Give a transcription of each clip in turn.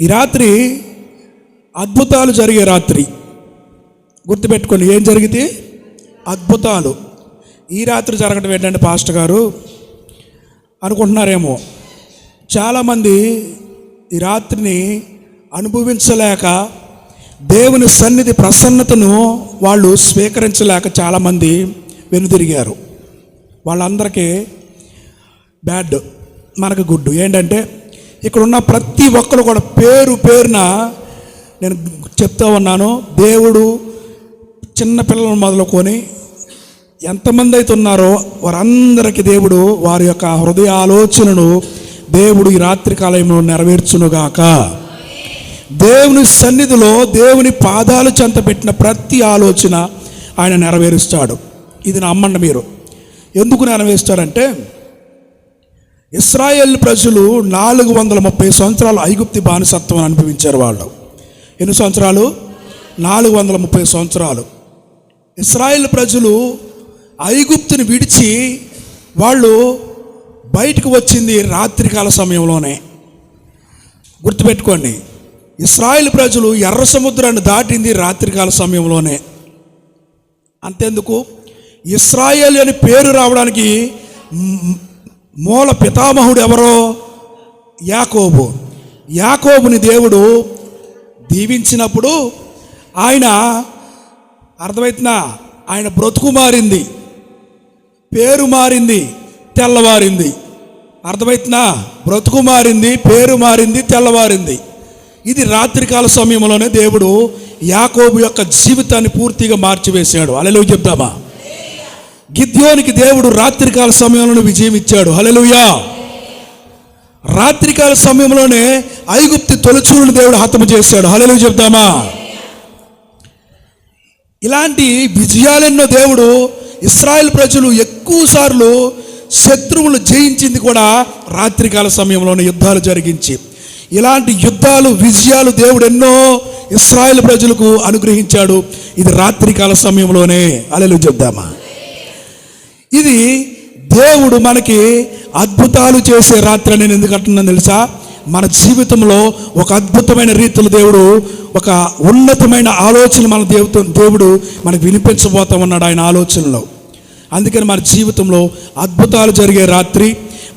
ఈ రాత్రి అద్భుతాలు జరిగే రాత్రి. గుర్తుపెట్టుకోండి, ఏం జరిగితే అద్భుతాలు. ఈ రాత్రి జరగడం ఏంటంటే పాస్టర్ గారు అనుకుంటున్నారేమో. చాలామంది ఈ రాత్రిని అనుభవించలేక, దేవుని సన్నిధి ప్రసన్నతను వాళ్ళు స్వీకరించలేక చాలామంది వెనుదిరిగారు. వాళ్ళందరికీ బ్యాడ్, మనకు గుడ్. ఏంటంటే ఇక్కడ ఉన్న ప్రతి ఒక్కరు కూడా పేరు పేరున నేను చెప్తా ఉన్నాను. దేవుడు చిన్నపిల్లలను మొదలుకొని ఎంతమంది అయితే ఉన్నారో వారందరికీ దేవుడు వారి యొక్క హృదయ ఆలోచనను దేవుడు ఈ రాత్రి కాలంలో నెరవేర్చునుగాక. దేవుని సన్నిధిలో దేవుని పాదాలు చెంత పెట్టిన ప్రతి ఆలోచన ఆయన నెరవేరుస్తాడు. ఇది నమ్మండి మీరు. ఎందుకు నెరవేరుస్తాడంటే, ఇశ్రాయేల్ ప్రజలు 430 సంవత్సరాలు ఐగుప్తి బానిసత్వం అనుభవించారు. వాళ్ళు ఎన్ని సంవత్సరాలు? 430 సంవత్సరాలు. ఇశ్రాయేల్ ప్రజలు ఐగుప్తుని విడిచి వాళ్ళు బయటకు వచ్చింది రాత్రికాల సమయంలోనే. గుర్తుపెట్టుకోండి, ఇశ్రాయేల్ ప్రజలు ఎర్ర సముద్రాన్ని దాటింది రాత్రికాల సమయంలోనే. అంతెందుకు, ఇశ్రాయేల్ అని పేరు రావడానికి మూల పితామహుడు ఎవరో? యాకోబు. యాకోబుని దేవుడు దీవించినప్పుడు ఆయన అర్థమవుతుందా, ఆయన బ్రతుకు మారింది, పేరు మారింది, తెల్లవారింది. అర్థమవుతుందా? బ్రతుకు మారింది, పేరు మారింది, తెల్లవారింది. ఇది రాత్రికాల సమయంలోనే దేవుడు యాకోబు యొక్క జీవితాన్ని పూర్తిగా మార్చివేశాడు. హల్లెలూయా చెప్తామా? గిద్యోనికి దేవుడు రాత్రికాల సమయంలోనే విజయం ఇచ్చాడు. హల్లెలూయా. రాత్రికాల సమయంలోనే ఐగుప్తు తొలిచూరుని దేవుడు హతము చేశాడు. హల్లెలూయా చెప్తామా? ఇలాంటి విజయాలెన్నో దేవుడు, ఇశ్రాయేల్ ప్రజలు ఎక్కువ సార్లు శత్రువులు జయించింది కూడా రాత్రికాల సమయంలోనే యుద్ధాలు జరిగించి. ఇలాంటి యుద్ధాలు, విజయాలు దేవుడు ఎన్నో ఇశ్రాయేల్ ప్రజలకు అనుగ్రహించాడు. ఇది రాత్రికాల సమయంలోనే. హల్లెలూయా చెప్దామా? ఇది దేవుడు మనకి అద్భుతాలు చేసే రాత్రి అని నేను ఎందుకు అంటున్నాను తెలుసా? మన జీవితంలో ఒక అద్భుతమైన రీతిలో దేవుడు ఒక ఉన్నతమైన ఆలోచన మన దేవుడు మనకు వినిపించబోతా ఉన్నాడు ఆయన ఆలోచనలో. అందుకని మన జీవితంలో అద్భుతాలు జరిగే రాత్రి,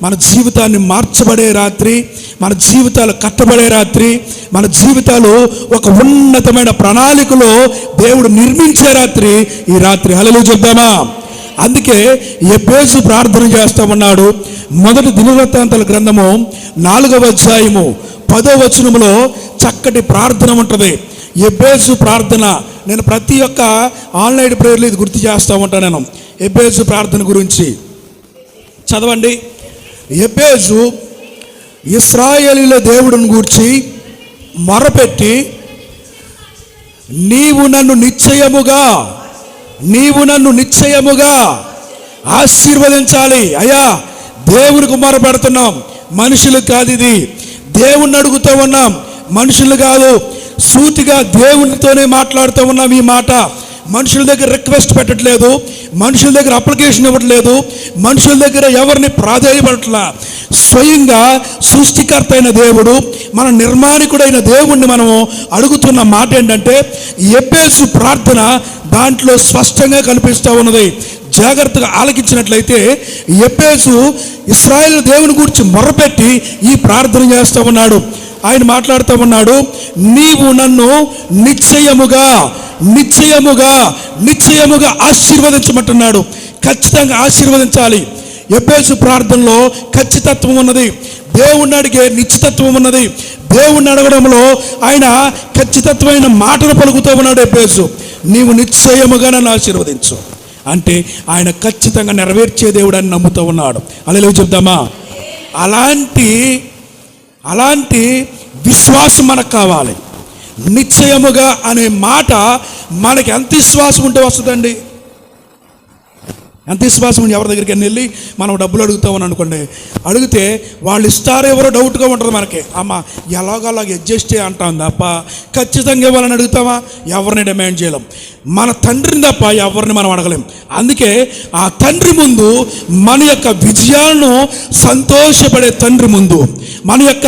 మన జీవితాన్ని మార్చబడే రాత్రి, మన జీవితాలు కట్టబడే రాత్రి, మన జీవితాలు ఒక ఉన్నతమైన ప్రణాళికలో దేవుడు నిర్మించే రాత్రి ఈ రాత్రి. హల్లెలూయా చెప్దామా? అందుకే ఎబ్బేసు ప్రార్థన చేస్తామన్నాడు. మొదటి దినవృత్తాంతాల గ్రంథము 4వ అధ్యాయము 10వ వచనములో చక్కటి ప్రార్థన ఉంటుంది. ఎబ్బేసు ప్రార్థన. నేను ప్రతి ఒక్క ఆన్లైన్ ప్రేయర్లు ఇది గుర్తు చేస్తూ ఉంటాను. నేను ఎబ్బేసు ప్రార్థన గురించి చదవండి. ఎబ్బేసు ఇశ్రాయేలీయుల దేవుడిని గూర్చి మొరపెట్టి, నీవు నన్ను నిశ్చయముగా ఆశీర్వదించాలి. అయ్యా, దేవునికి మొరపెడుతున్నాం, మనుషులకు కాదు. ఇది దేవుణ్ణి అడుగుతూ ఉన్నాం, మనుషులు కాదు. సూటిగా దేవునితోనే మాట్లాడుతూ ఉన్నాం. ఈ మాట మనుషుల దగ్గర రిక్వెస్ట్ పెట్టట్లేదు, మనుషుల దగ్గర అప్లికేషన్ ఇవ్వట్లేదు, మనుషుల దగ్గర ఎవరిని ప్రాధేయపడట్లా. స్వయంగా సృష్టికర్త అయిన దేవుడు, మన నిర్మాణికుడైన దేవుణ్ణి మనము అడుగుతున్న మాట ఏంటంటే, ఎబ్బేసు ప్రార్థన దాంట్లో స్పష్టంగా కనిపిస్తూ ఉన్నది. జాగ్రత్తగా ఆలకించినట్లయితే ఎబ్బేసు ఇశ్రాయేలు దేవుని గురించి మొరపెట్టి ఈ ప్రార్థన చేస్తూ ఉన్నాడు. ఆయన మాట్లాడుతూ ఉన్నాడు, నీవు నన్ను నిశ్చయముగా ఆశీర్వదించమంటున్నాడు. ఖచ్చితంగా ఆశీర్వదించాలి. ఎబ్బేసు ప్రార్థనలో ఖచ్చితత్వం ఉన్నది, దేవుణ్ణి అడిగే నిశ్చితత్వం ఉన్నది. దేవుణ్ణి అడగడంలో ఆయన ఖచ్చితత్వమైన మాటలు పలుకుతూ ఉన్నాడు. ఎబ్బేసు, నీవు నిశ్చయముగా నన్ను ఆశీర్వదించు అంటే ఆయన ఖచ్చితంగా నెరవేర్చే దేవుడు అని నమ్ముతూ ఉన్నాడు. హల్లెలూయా చెప్దామా? అలాంటి విశ్వాసం మనకు కావాలి. నిశ్చయముగా అనే మాట మనకి ఎంత విశ్వాసం ఉంటే వస్తుందండి? ఎంత విశ్వాసం ఉండి ఎవరి దగ్గరికి వెళ్ళి మనం డబ్బులు అడుగుతామని అనుకోండి, అడిగితే వాళ్ళు ఇస్తారో ఎవరో డౌట్గా ఉంటుంది మనకి. అమ్మ ఎలాగోలాగ అడ్జస్ట్ అంటాం తప్ప ఖచ్చితంగా ఇవ్వాలని అడుగుతామా? ఎవరిని డిమాండ్ చేయలేం. మన తండ్రిని తప్ప ఎవరిని మనం అడగలేం. అందుకే ఆ తండ్రి ముందు, మన యొక్క విజయాలను సంతోషపడే తండ్రి ముందు, మన యొక్క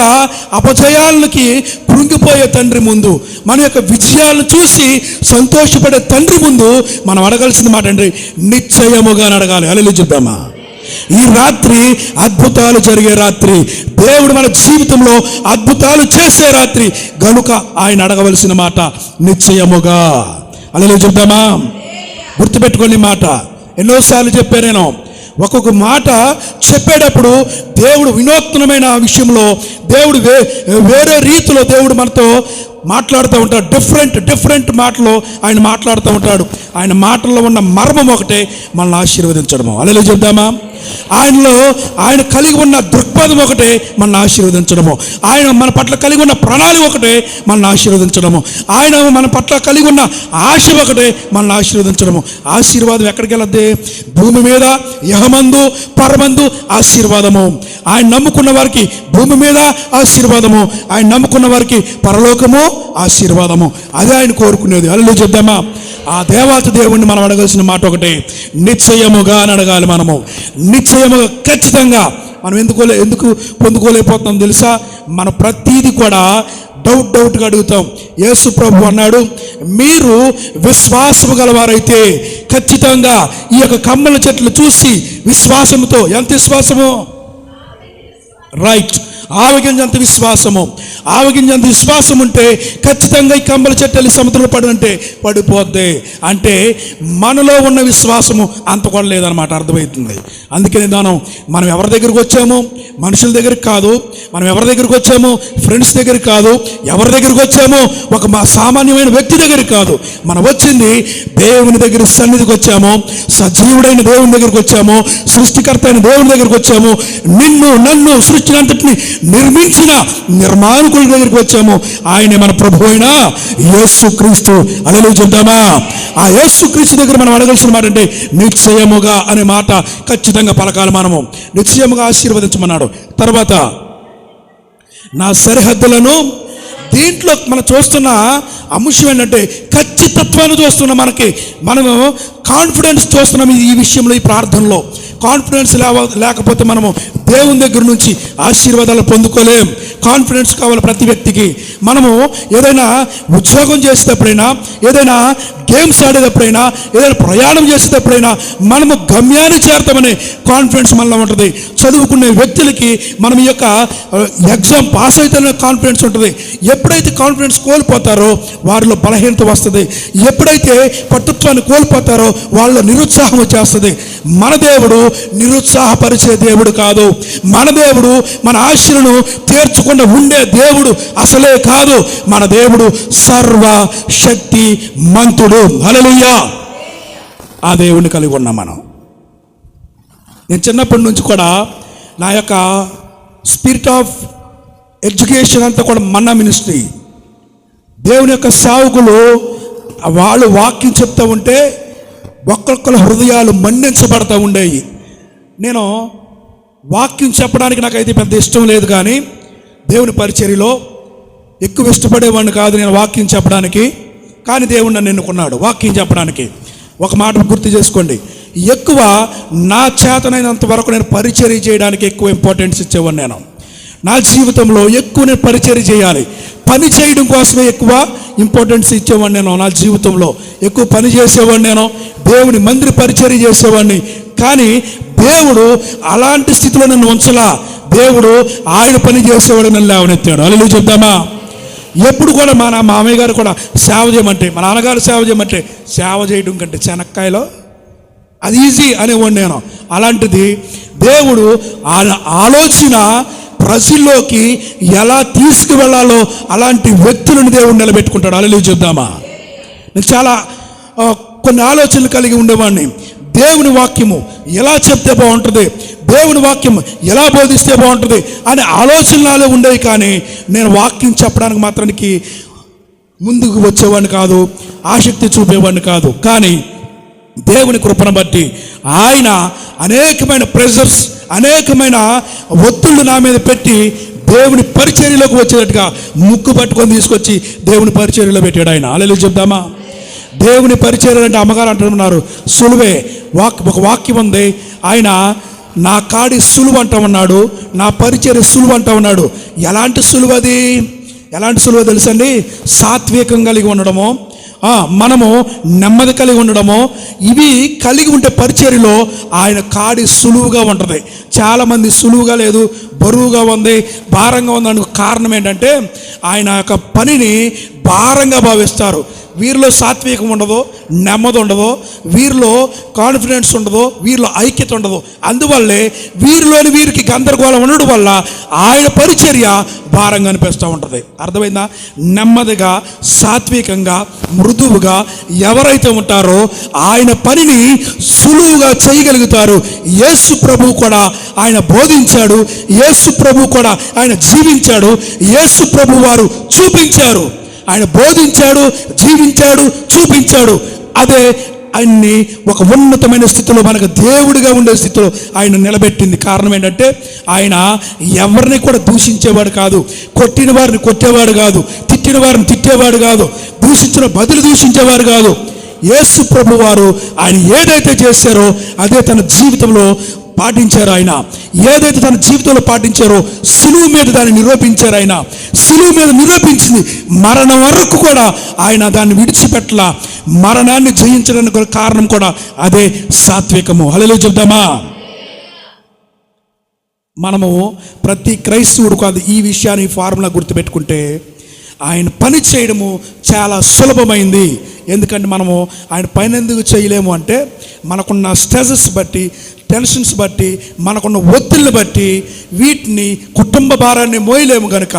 అపజయాలకి కృంగిపోయే తండ్రి ముందు, మన యొక్క విజయాలను చూసి సంతోషపడే తండ్రి ముందు మనం అడగాల్సిన మాట అండి, నిశ్చయముగా అడగాలి. హల్లెలూయా చెప్దామా? ఈ రాత్రి అద్భుతాలు జరిగే రాత్రి, దేవుడు మన జీవితంలో అద్భుతాలు చేసే రాత్రి గనుక ఆయన అడగవలసిన మాట నిశ్చయముగా. హల్లెలూయా చెప్దామా? గుర్తుపెట్టుకోండి మాట. ఎన్నోసార్లు చెప్పాను నేను, ఒక్కొక్క మాట చెప్పేటప్పుడు దేవుడు వినూత్నమైన విషయంలో దేవుడు వేరే రీతిలో దేవుడు మనతో మాట్లాడుతూ ఉంటాడు. డిఫరెంట్ మాటలో ఆయన మాట్లాడుతూ ఉంటాడు. ఆయన మాటల్లో ఉన్న మర్మం ఒకటే, మనల్ని ఆశీర్వదించడము. హల్లెలూయా చెప్దామా? ఆయన కలిగి ఉన్న దృక్పథం ఒకటే మనల్ని ఆశీర్వదించడము. ఆయన మన పట్ల కలిగి ఉన్న ప్రణాళిక ఒకటే మనల్ని ఆశీర్వదించడము. ఆయన మన పట్ల కలిగి ఉన్న ఆశ ఒకటే మనల్ని ఆశీర్వదించడము. ఆశీర్వాదం ఎక్కడికి వెళ్ళద్ది? భూమి మీద యహమందు పరమందు ఆశీర్వాదము. ఆయన నమ్ముకున్న వారికి భూమి మీద ఆశీర్వాదము, ఆయన నమ్ముకున్న వారికి పరలోకము ఆశీర్వాదము. అదే ఆయన కోరుకునేది. హల్లెలూయా చెప్దామా? ఆ దేవాతి దేవుణ్ణి మనం అడగాల్సిన మాట ఒకటే, నిశ్చయముగా అని అడగాలి. మనము నిశ్చయముగా ఖచ్చితంగా మనం ఎందుకు పొందుకోలేకపోతున్నాం తెలుసా? మన ప్రతీది కూడా డౌట్గా అడుగుతాం. యేసు ప్రభు అన్నాడు, మీరు విశ్వాసము గలవారైతే ఖచ్చితంగా ఈ యొక్క కమ్మల చెట్లు చూసి విశ్వాసముతో, ఎంత విశ్వాసము? రైట్, ఆవగింజంత విశ్వాసము. ఆవగింజంత విశ్వాసం ఉంటే ఖచ్చితంగా ఈ కంబల చెట్టెలు సముద్రంలో పడినంటే పడిపోద్ది. అంటే మనలో ఉన్న విశ్వాసము అంత కూడా లేదనమాట, అర్థమవుతుంది. అందుకని మనం ఎవరి దగ్గరికి వచ్చాము? మనుషుల దగ్గరికి కాదు. మనం ఎవరి దగ్గరికి వచ్చాము? ఫ్రెండ్స్ దగ్గరికి కాదు. ఎవరి దగ్గరికి వచ్చాము? ఒక సామాన్యమైన వ్యక్తి దగ్గరికి కాదు. మనం వచ్చింది దేవుని దగ్గర సన్నిధికి వచ్చాము. సజీవుడైన దేవుని దగ్గరికి వచ్చాము. సృష్టికర్త అయిన దేవుని దగ్గరికి వచ్చాము. నన్ను సృష్టిని అంతటిని నిర్మించిన నిర్మాణకుల దగ్గరికి వచ్చాము. ఆయనే మన ప్రభు అయిన యేసుక్రీస్తు. హల్లెలూయా చెప్దామా? ఆ యేసుక్రీస్తు దగ్గర మనం అడగాల్సిన మాట అంటే నిశ్చయముగా అనే మాట ఖచ్చితంగా పలకాలి. మనము నిశ్చయముగా ఆశీర్వదించమన్నాడు. తర్వాత నా సరిహద్దులను, దీంట్లో మనం చూస్తున్న అంశం ఏంటంటే ఖచ్చితత్వాన్ని చూస్తున్నాం. మనము కాన్ఫిడెన్స్ చూస్తున్నాం ఈ విషయంలో. ఈ ప్రార్థనలో కాన్ఫిడెన్స్ లేకపోతే మనము దేవుని దగ్గర నుంచి ఆశీర్వాదాలు పొందుకోలేం. కాన్ఫిడెన్స్ కావాలి ప్రతి వ్యక్తికి. మనము ఏదైనా ఉద్యోగం చేసేటప్పుడైనా, ఏదైనా గేమ్స్ ఆడేటప్పుడైనా, ఏదైనా ప్రయాణం చేసేటప్పుడైనా మనము గమ్యాన్ని చేరతామనే కాన్ఫిడెన్స్ మనలో ఉంటుంది. చదువుకునే వ్యక్తులకి మనం ఈ యొక్క ఎగ్జామ్ పాస్ అయితేనే కాన్ఫిడెన్స్ ఉంటుంది. ఎప్పుడైతే కాన్ఫిడెన్స్ కోల్పోతారో వారిలో బలహీనత వస్తుంది. ఎప్పుడైతే పట్టుత్వాన్ని కోల్పోతారో వాళ్ళలో నిరుత్సాహం వచ్చేస్తుంది. మన దేవుడు నిరుత్సాహపరిచే దేవుడు కాదు. మన దేవుడు మన ఆశలను తీర్చకుండా ఉండే దేవుడు అసలే కాదు. మన దేవుడు సర్వ శక్తి మంతుడు. హల్లెలూయా! ఆ దేవుడిని కలిగి ఉన్నాం మనం. నేను చిన్నప్పటి నుంచి కూడా నా యొక్క స్పిరిట్ ఆఫ్ ఎడ్యుకేషన్ అంతా కూడా మన్నా మినిస్ట్రీ. దేవుని యొక్క సేవకులు వాళ్ళు వాక్యం చెప్తూ ఉంటే ఒక్కొక్కరి హృదయాలు మన్నించబడతా ఉండేవి. నేను వాక్యం చెప్పడానికి నాకైతే పెద్ద ఇష్టం లేదు, కానీ దేవుని పరిచర్యలో ఎక్కువ ఇష్టపడేవాడిని కాదు నేను వాక్యం చెప్పడానికి. కానీ దేవుడు నన్ను ఎన్నుకున్నాడు వాక్యం చెప్పడానికి. ఒక మాట గుర్తు చేసుకోండి, ఎక్కువ నా చేతనైనంత వరకు నేను పరిచర్య చేయడానికి ఎక్కువ ఇంపార్టెన్స్ ఇచ్చేవాడిని. నేను నా జీవితంలో ఎక్కువ నేను పరిచర్య చేయాలి, పని చేయడం కోసమే ఎక్కువ ఇంపార్టెన్స్ ఇచ్చేవాడిని. నేను నా జీవితంలో ఎక్కువ పని చేసేవాడిని. నేను దేవుని మందిర పరిచర్య చేసేవాడిని. కానీ దేవుడు అలాంటి స్థితిలో నన్ను ఉంచలా. దేవుడు ఆయన పని చేసేవాడు నన్ను లేవనెత్తాడు. హల్లెలూయా చెప్దామా? ఎప్పుడు కూడా మా మామయ్య గారు కూడా సేవ చేయమంటే, మా నాన్నగారు సేవ చేయమంటే, సేవ చేయడం కంటే శనక్కాయలో అది ఈజీ అనేవాడిని నేను. అలాంటిది దేవుడు ఆలోచన ప్రజల్లోకి ఎలా తీసుకువెళ్ళాలో అలాంటి వ్యక్తులను దేవుడు నిలబెట్టుకుంటాడు. హల్లెలూయా చెప్దామా? నేను చాలా కొన్ని ఆలోచనలు కలిగి ఉండేవాడిని. దేవుని వాక్యము ఎలా చెప్తే బాగుంటుంది, దేవుని వాక్యం ఎలా బోధిస్తే బాగుంటుంది అనే ఆలోచనలు ఉండేవి. కానీ నేను వాక్యం చెప్పడానికి మాత్రానికి ముందుకు వచ్చేవాడిని కాదు, ఆసక్తి చూపేవాడిని కాదు. కానీ దేవుని కృపను బట్టి ఆయన అనేకమైన ప్రెషర్స్, అనేకమైన ఒత్తిళ్లు నా మీద పెట్టి దేవుని పరిచర్యలోకి వచ్చేటట్టుగా ముక్కు పట్టుకొని తీసుకొచ్చి దేవుని పరిచర్యలో పెట్టాడు ఆయన. హల్లెలూయా చెప్దామా? దేవుని పరిచర్య అంటే అమ్మగారు అంటున్నారు సులువే. ఒక వాక్యం ఉంది, ఆయన నా కాడి సులువు అంటా ఉన్నాడు, నా పరిచర్య సులువు అంటా ఉన్నాడు. ఎలాంటి సులువు అది? ఎలాంటి సులువ తెలుసండి? సాత్వికం కలిగి ఉండడము, మనము నెమ్మది కలిగి ఉండడము, ఇవి కలిగి ఉంటే పరిచర్యలో ఆయన కాడి సులువుగా ఉంటుంది. చాలామంది సులువుగా లేదు, బరువుగా ఉంది, భారంగా ఉంది అనుకో. కారణం ఏంటంటే ఆయన యొక్క పనిని భారంగా భావిస్తారు. వీరిలో సాత్వికం ఉండదు, నెమ్మది ఉండదు, వీరిలో కాన్ఫిడెన్స్ ఉండదు, వీరిలో ఐక్యత ఉండదు. అందువల్లే వీరిలోని వీరికి గందరగోళం ఉండడం వల్ల ఆయన పరిచర్య భారంగా అనిపిస్తూ ఉంటుంది. అర్థమైందా? నెమ్మదిగా, సాత్వికంగా, మృదువుగా ఎవరైతే ఉంటారో ఆయన పనిని సులువుగా చేయగలుగుతారు. యేసు ప్రభు కూడా ఆయన బోధించాడు, యేసు ప్రభు కూడా ఆయన జీవించాడు, యేసు ప్రభు వారు చూపించారు. ఆయన బోధించాడు, జీవించాడు, చూపించాడు. అదే ఆయన్ని ఒక ఉన్నతమైన స్థితిలో, మనకు దేవుడిగా ఉండే స్థితిలో ఆయన నిలబెట్టింది. కారణం ఏంటంటే ఆయన ఎవరిని కూడా దూషించేవాడు కాదు, కొట్టిన వారిని కొట్టేవాడు కాదు, తిట్టిన వారిని తిట్టేవాడు కాదు, దూషించిన బదులు దూషించేవాడు కాదు. యేసు ప్రభు వారు ఆయన ఏదైతే చేశారో అదే తన జీవితంలో పాటించారు. ఆయన ఏదైతే తన జీవితంలో పాటించారో సిలువ మీద దాన్ని నిరూపించారు. ఆయన సిలువ మీద నిరూపించింది. మరణం వరకు కూడా ఆయన దాన్ని విడిచిపెట్టలా. మరణాన్ని జయించడానికి కారణం కూడా అదే సాత్వికము. హల్లెలూయా చెప్దామా? మనము ప్రతి క్రైస్తవుడు కాదు ఈ విషయాన్ని, ఫార్ములా గుర్తుపెట్టుకుంటే ఆయన పని చేయడము చాలా సులభమైంది. ఎందుకంటే మనము ఆయన పైన ఎందుకు చేయలేము అంటే మనకున్న స్ట్రెసెస్ బట్టి, టెన్షన్స్ బట్టి, మనకున్న ఒత్తిళ్ళని బట్టి వీటిని, కుటుంబ భారాన్ని మోయలేము కనుక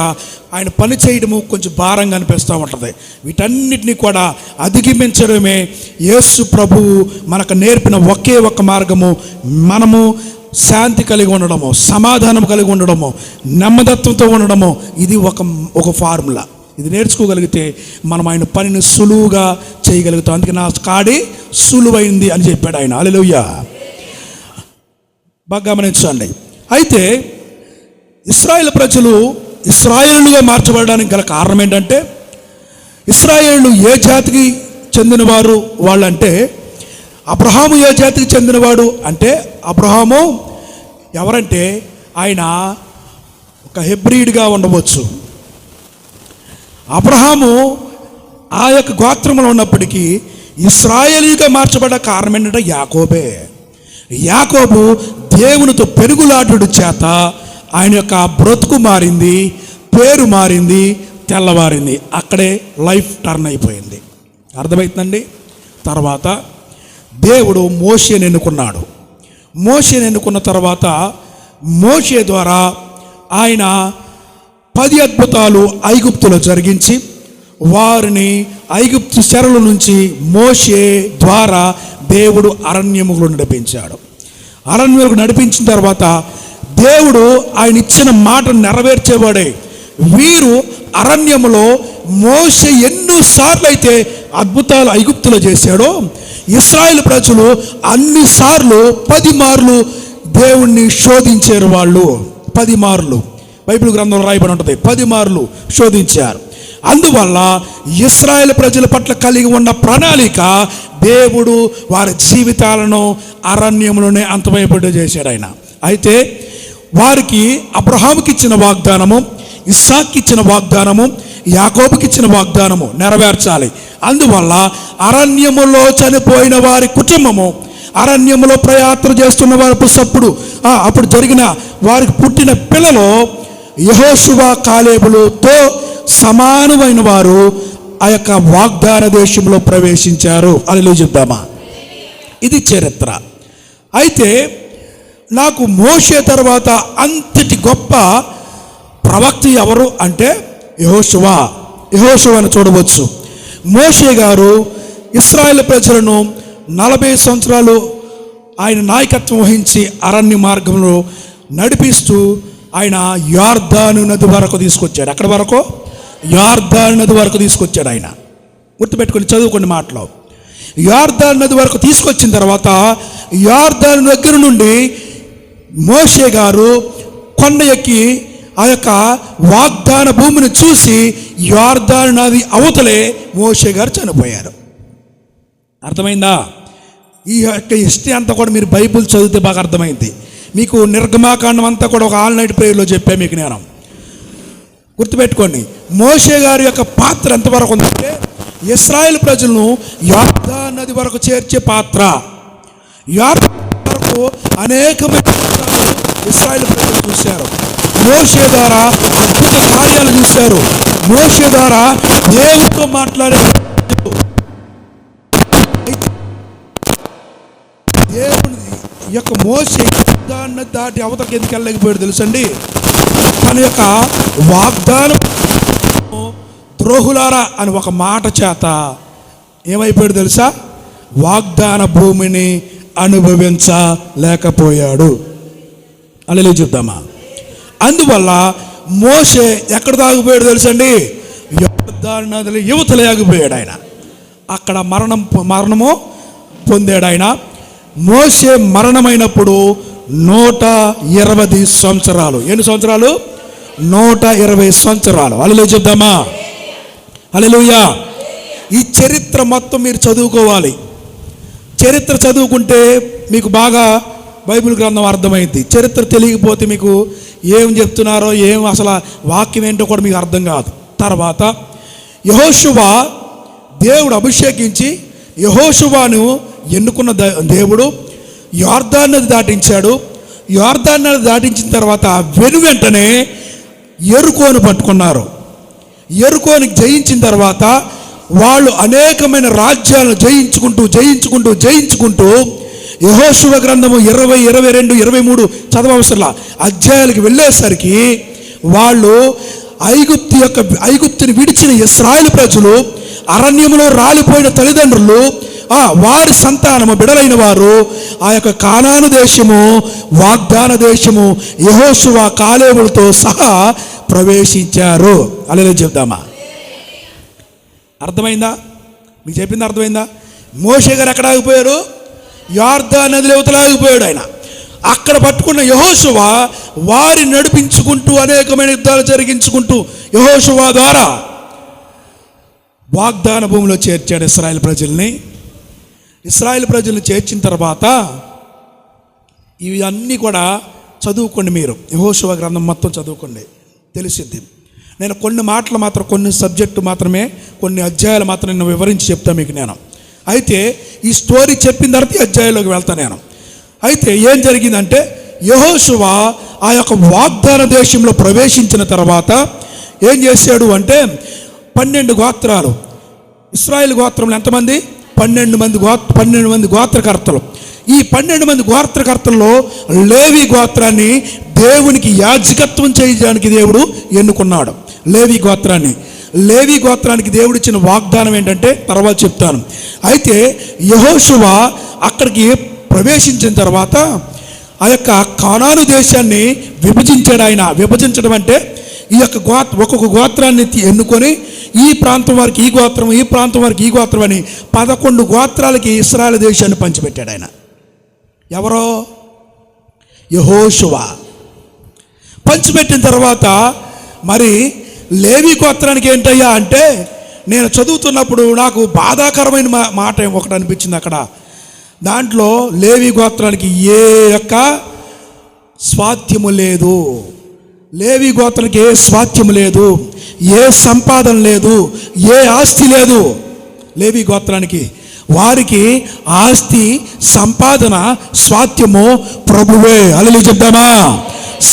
ఆయన పని చేయడము కొంచెం భారంగా అనిపిస్తూ ఉంటుంది. వీటన్నిటినీ కూడా అధిగమించడమే యేసు ప్రభువు మనకు నేర్పిన ఒకే ఒక్క మార్గము. మనము శాంతి కలిగి ఉండడము, సమాధానం కలిగి ఉండడము, నెమ్మదత్వంతో ఉండడము, ఇది ఒక ఫార్ములా. ఇది నేర్చుకోగలిగితే మనం ఆయన పనిని సులువుగా చేయగలుగుతాం. అందుకే నా కాడి సులువైంది అని చెప్పాడు ఆయన. హల్లెలూయా. బాగా గమనించండి. అయితే ఇశ్రాయేలు ప్రజలు ఇశ్రాయేలుగా మార్చబడడానికి గల కారణం ఏంటంటే, ఇశ్రాయేలు ఏ జాతికి చెందినవారు వాళ్ళంటే, అబ్రహాము ఏ జాతికి చెందినవాడు అంటే, అబ్రహాము ఎవరంటే ఆయన ఒక హెబ్రీడ్గా ఉండవచ్చు. అబ్రహాము ఆ యొక్క గోత్రంలో ఉన్నప్పటికీ ఇశ్రాయేలీగా మార్చబడ్డ కారణం ఏంటంటే యాకోబే. యాకోబు దేవునితో పెరుగులాటుడు చేత ఆయన యొక్క బ్రతుకు మారింది, పేరు మారింది, తెల్లవారింది. అక్కడే లైఫ్ టర్న్ అయిపోయింది. అర్థమవుతుందండి? తర్వాత దేవుడు మోషేని ఎన్నుకున్నాడు. మోషేని ఎన్నుకున్న తర్వాత మోషే ద్వారా ఆయన 10 అద్భుతాలు ఐగుప్తులో జరిగించి వారిని ఐగుప్తు చెరల నుంచి మోషే ద్వారా దేవుడు అరణ్యములో నడిపించాడు. అరణ్యములకు నడిపించిన తర్వాత దేవుడు ఆయన ఇచ్చిన మాట నెరవేర్చేవాడే. వీరు అరణ్యములో మోషే ఎన్నిసార్లు అయితే అద్భుతాలు ఐగుప్తులో చేశాడో, ఇశ్రాయేలు ప్రజలు అన్నిసార్లు 10 మార్లు దేవుణ్ణి శోధించారు. వాళ్ళు 10 మార్లు బైబిల్ గ్రంథంలో రాయబడి ఉంటుంది. 10 మార్లు శోధించారు. అందువల్ల ఇశ్రాయేలు ప్రజల పట్ల కలిగి ఉన్న ప్రణాళిక దేవుడు వారి జీవితాలను అరణ్యంలోనే అంతమైపోయేట్టు చేశాడు ఆయన. అయితే వారికి అబ్రహాముకి ఇచ్చిన వాగ్దానము, ఇస్సాక్కి ఇచ్చిన వాగ్దానము, యాకోబుకి ఇచ్చిన వాగ్దానము నెరవేర్చాలి. అందువల్ల అరణ్యములో చనిపోయిన వారి కుటుంబము, అరణ్యములో ప్రయాత్ర చేస్తున్న వారి అప్పుడు జరిగిన వారికి పుట్టిన పిల్లలు యెహోషువ, కాలేబులతో సమానమైన వారు ఆ యొక్క వాగ్దాన దేశంలో ప్రవేశించారు. హల్లెలూయా చెప్దామా? ఇది చరిత్ర. అయితే నాకు మోషే తర్వాత అంతటి గొప్ప ప్రవక్త ఎవరు అంటే యెహోషువను చూడవచ్చు. మోషే గారు ఇశ్రాయేలు ప్రజలను 40 సంవత్సరాలు ఆయన నాయకత్వం వహించి అరణ్య మార్గంలో నడిపిస్తూ ఆయన యొర్దాను నది వరకు తీసుకొచ్చాడు. అక్కడ వరకు యొర్దాను నది వరకు తీసుకొచ్చాడు. ఆయన గుర్తుపెట్టుకొని చదువుకునే మాటలు. యొర్దాను నది వరకు తీసుకొచ్చిన తర్వాత యొర్దాను దగ్గర నుండి మోషే గారు కొండ ఎక్కి ఆ యొక్క వాగ్దాన భూమిని చూసి యొర్దాను నది అవతలే మోషే గారు చనిపోయారు. అర్థమైందా? ఈ యొక్క హిస్టరీ అంతా కూడా మీరు బైబిల్ చదివితే బాగా అర్థమైంది మీకు. నిర్గమాకాండం అంతా కూడా ఒక ఆల్ నైట్ ప్రేయర్లో చెప్పా మీకు నేను. గుర్తుపెట్టుకోండి, మోషే గారి యొక్క పాత్ర ఎంతవరకు ఉందంటే ఇశ్రాయేల్ ప్రజలను యొర్దాను నది వరకు చేర్చే పాత్ర. యొర్దాను వరకు అనేకమైన అద్భుతాలు ఇశ్రాయేల్ ప్రజలు చూశారు. మోషే ద్వారా అద్భుత కార్యాలు చూశారు. మోషే ద్వారా దేవుడితో మాట్లాడే దేవుని యొక్క మోషే దాన్ని దాటి అవతలకి ఎందుకు వెళ్ళలేకపోయాడు తెలుసండి? తన యొక్క వాగ్దానం ద్రోహులారా అని ఒక మాట చేత ఏమైపోయాడు తెలుసా? వాగ్దాన భూమిని అనుభవించలేకపోయాడు. అలా చూద్దామా? అందువల్ల మోషే ఎక్కడ తాగిపోయాడు తెలుసండి? యొర్దాను నదిలో యువతల ఆగిపోయాడు ఆయన. అక్కడ మరణము పొందాడు ఆయన. మోషే మరణమైనప్పుడు 120 సంవత్సరాలు. ఎన్ని సంవత్సరాలు? 120 సంవత్సరాలు. హల్లెలూయా చెప్దామా? హల్లెలూయా. ఈ చరిత్ర మొత్తం మీరు చదువుకోవాలి. చరిత్ర చదువుకుంటే మీకు బాగా బైబిల్ గ్రంథం అర్థమైంది. చరిత్ర తెలియకపోతే మీకు ఏం చెప్తున్నారో ఏం అసలు వాక్యం ఏంటో కూడా మీకు అర్థం కాదు. తర్వాత యెహోషువ దేవుడు అభిషేకించి యెహోషువను ఎన్నుకున్న దేవుడు యొర్దాను నది దాటించాడు. యొర్దాను నది దాటించిన తర్వాత వెనువెంటనే యెరికోను పట్టుకున్నారు. యెరికోని జయించిన తర్వాత వాళ్ళు అనేకమైన రాజ్యాలను జయించుకుంటూ యెహోషువ గ్రంథము 20, 22, 23 చదవవసరంలా అధ్యాయాలకు వెళ్ళేసరికి వాళ్ళు ఐగుప్తుని విడిచిన ఇశ్రాయేలు ప్రజలు, అరణ్యములో రాలిపోయిన తల్లిదండ్రులు, వారి సంతానము బిడలైన వారు ఆ యొక్క కానాను దేశము, వాగ్దాన దేశము యెహోషువ కాలేబులతో సహా ప్రవేశించారు. అలా చెప్దామా? అర్థమైందా? మీకు చెప్పింది అర్థమైందా? మోషే గారు ఎక్కడ ఆగిపోయారు? యొర్దాను నదిలో యువతల ఆగిపోయాడు ఆయన. అక్కడ పట్టుకున్న యెహోషువ వారిని నడిపించుకుంటూ అనేకమైన యుద్ధాలు జరిగించుకుంటూ యెహోషువ ద్వారా వాగ్దాన భూమిలో చేర్చాడు ఇశ్రాయేల్ ప్రజల్ని. ఇశ్రాయేల్ ప్రజల్ని చేర్చిన తర్వాత ఇవి అన్నీ కూడా చదువుకోండి. మీరు యెహోషువ గ్రంథం మొత్తం చదువుకోండి, తెలిసిద్ది. నేను కొన్ని మాటలు మాత్రం, కొన్ని సబ్జెక్టు మాత్రమే, కొన్ని అధ్యాయాలు మాత్రం నేను వివరించి చెప్తాను మీకు నేను. అయితే ఈ స్టోరీ చెప్పిన తర్వాత ఈ అధ్యాయంలోకి వెళ్తాను నేను. అయితే ఏం జరిగిందంటే యెహోషువ ఆ యొక్క వాగ్దాన దేశంలో ప్రవేశించిన తర్వాత ఏం చేశాడు అంటే 12 గోత్రాలు. ఇశ్రాయేల్ గోత్రంలో ఎంతమంది? 12 మంది గోత్రకర్తలు. ఈ 12 మంది గోత్రకర్తల్లో లేవి గోత్రాన్ని దేవునికి యాజకత్వం చేయడానికి దేవుడు ఎన్నుకున్నాడు. లేవి గోత్రానికి దేవుడు ఇచ్చిన వాగ్దానం ఏంటంటే తర్వాత చెప్తాను. అయితే యెహోషువ అక్కడికి ప్రవేశించిన తర్వాత ఆ యొక్క కానాను దేశాన్ని విభజించాడు ఆయన. విభజించడం అంటే ఈ యొక్క ఒక్కొక్క గోత్రాన్ని ఎన్నుకొని ఈ ప్రాంతం వారికి ఈ గోత్రం, ఈ ప్రాంతం వారికి ఈ గోత్రం అని 11 గోత్రాలకి ఇశ్రాయేలు దేశాన్ని పంచిపెట్టాడు ఆయన. ఎవరో? యెహోషువ. పంచిపెట్టిన తర్వాత మరి లేవి గోత్రానికి ఏంటయ్యా అంటే, నేను చదువుతున్నప్పుడు నాకు బాధాకరమైన మాట ఒకటి అనిపించింది అక్కడ. దాంట్లో లేవి గోత్రానికి ఏ యొక్క స్వాస్థ్యము లేదు. లేవి గోత్రానికి ఏ స్వాస్థ్యము లేదు, ఏ సంపాదన లేదు, ఏ ఆస్తి లేదు. లేవి గోత్రానికి వారికి ఆస్తి, సంపాదన, స్వాస్థ్యము ప్రభువే. హల్లెలూయా చెప్దామా?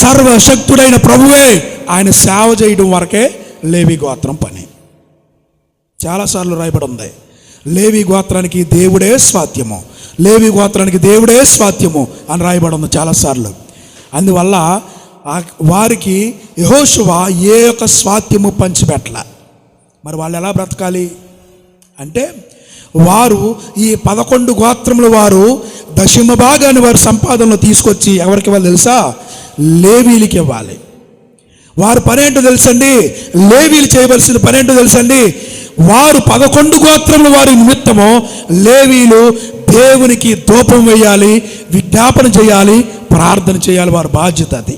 సర్వశక్తుడైన ప్రభువే ఆయన సేవ చేయడం వరకే లేవి గోత్రం పని. చాలాసార్లు రాయబడి ఉంది, లేవి గోత్రానికి దేవుడే స్వాస్థ్యము, లేవి గోత్రానికి దేవుడే స్వాస్థ్యము అని రాయబడి ఉంది చాలాసార్లు. అందువల్ల వారికి యెహోషువ ఏ యొక్క స్వాస్థ్యము పంచిపెట్టల. మరి వాళ్ళు ఎలా బ్రతకాలి అంటే, వారు ఈ 11 గోత్రముల వారు దశమ భాగాన్ని వారి సంపాదనలో తీసుకొచ్చి ఎవరికి ఇవ్వాలి తెలుసా? లేవీలకి ఇవ్వాలి. వారు పనేంటో తెలుసండి? లేవీలు చేయవలసిన పనేంటో తెలుసండి? వారు 11 గోత్రముల వారి నిమిత్తము లేవీలు దేవునికి ధూపం వేయాలి, విజ్ఞాపన చేయాలి, ప్రార్థన చేయాలి. వారి బాధ్యత అది.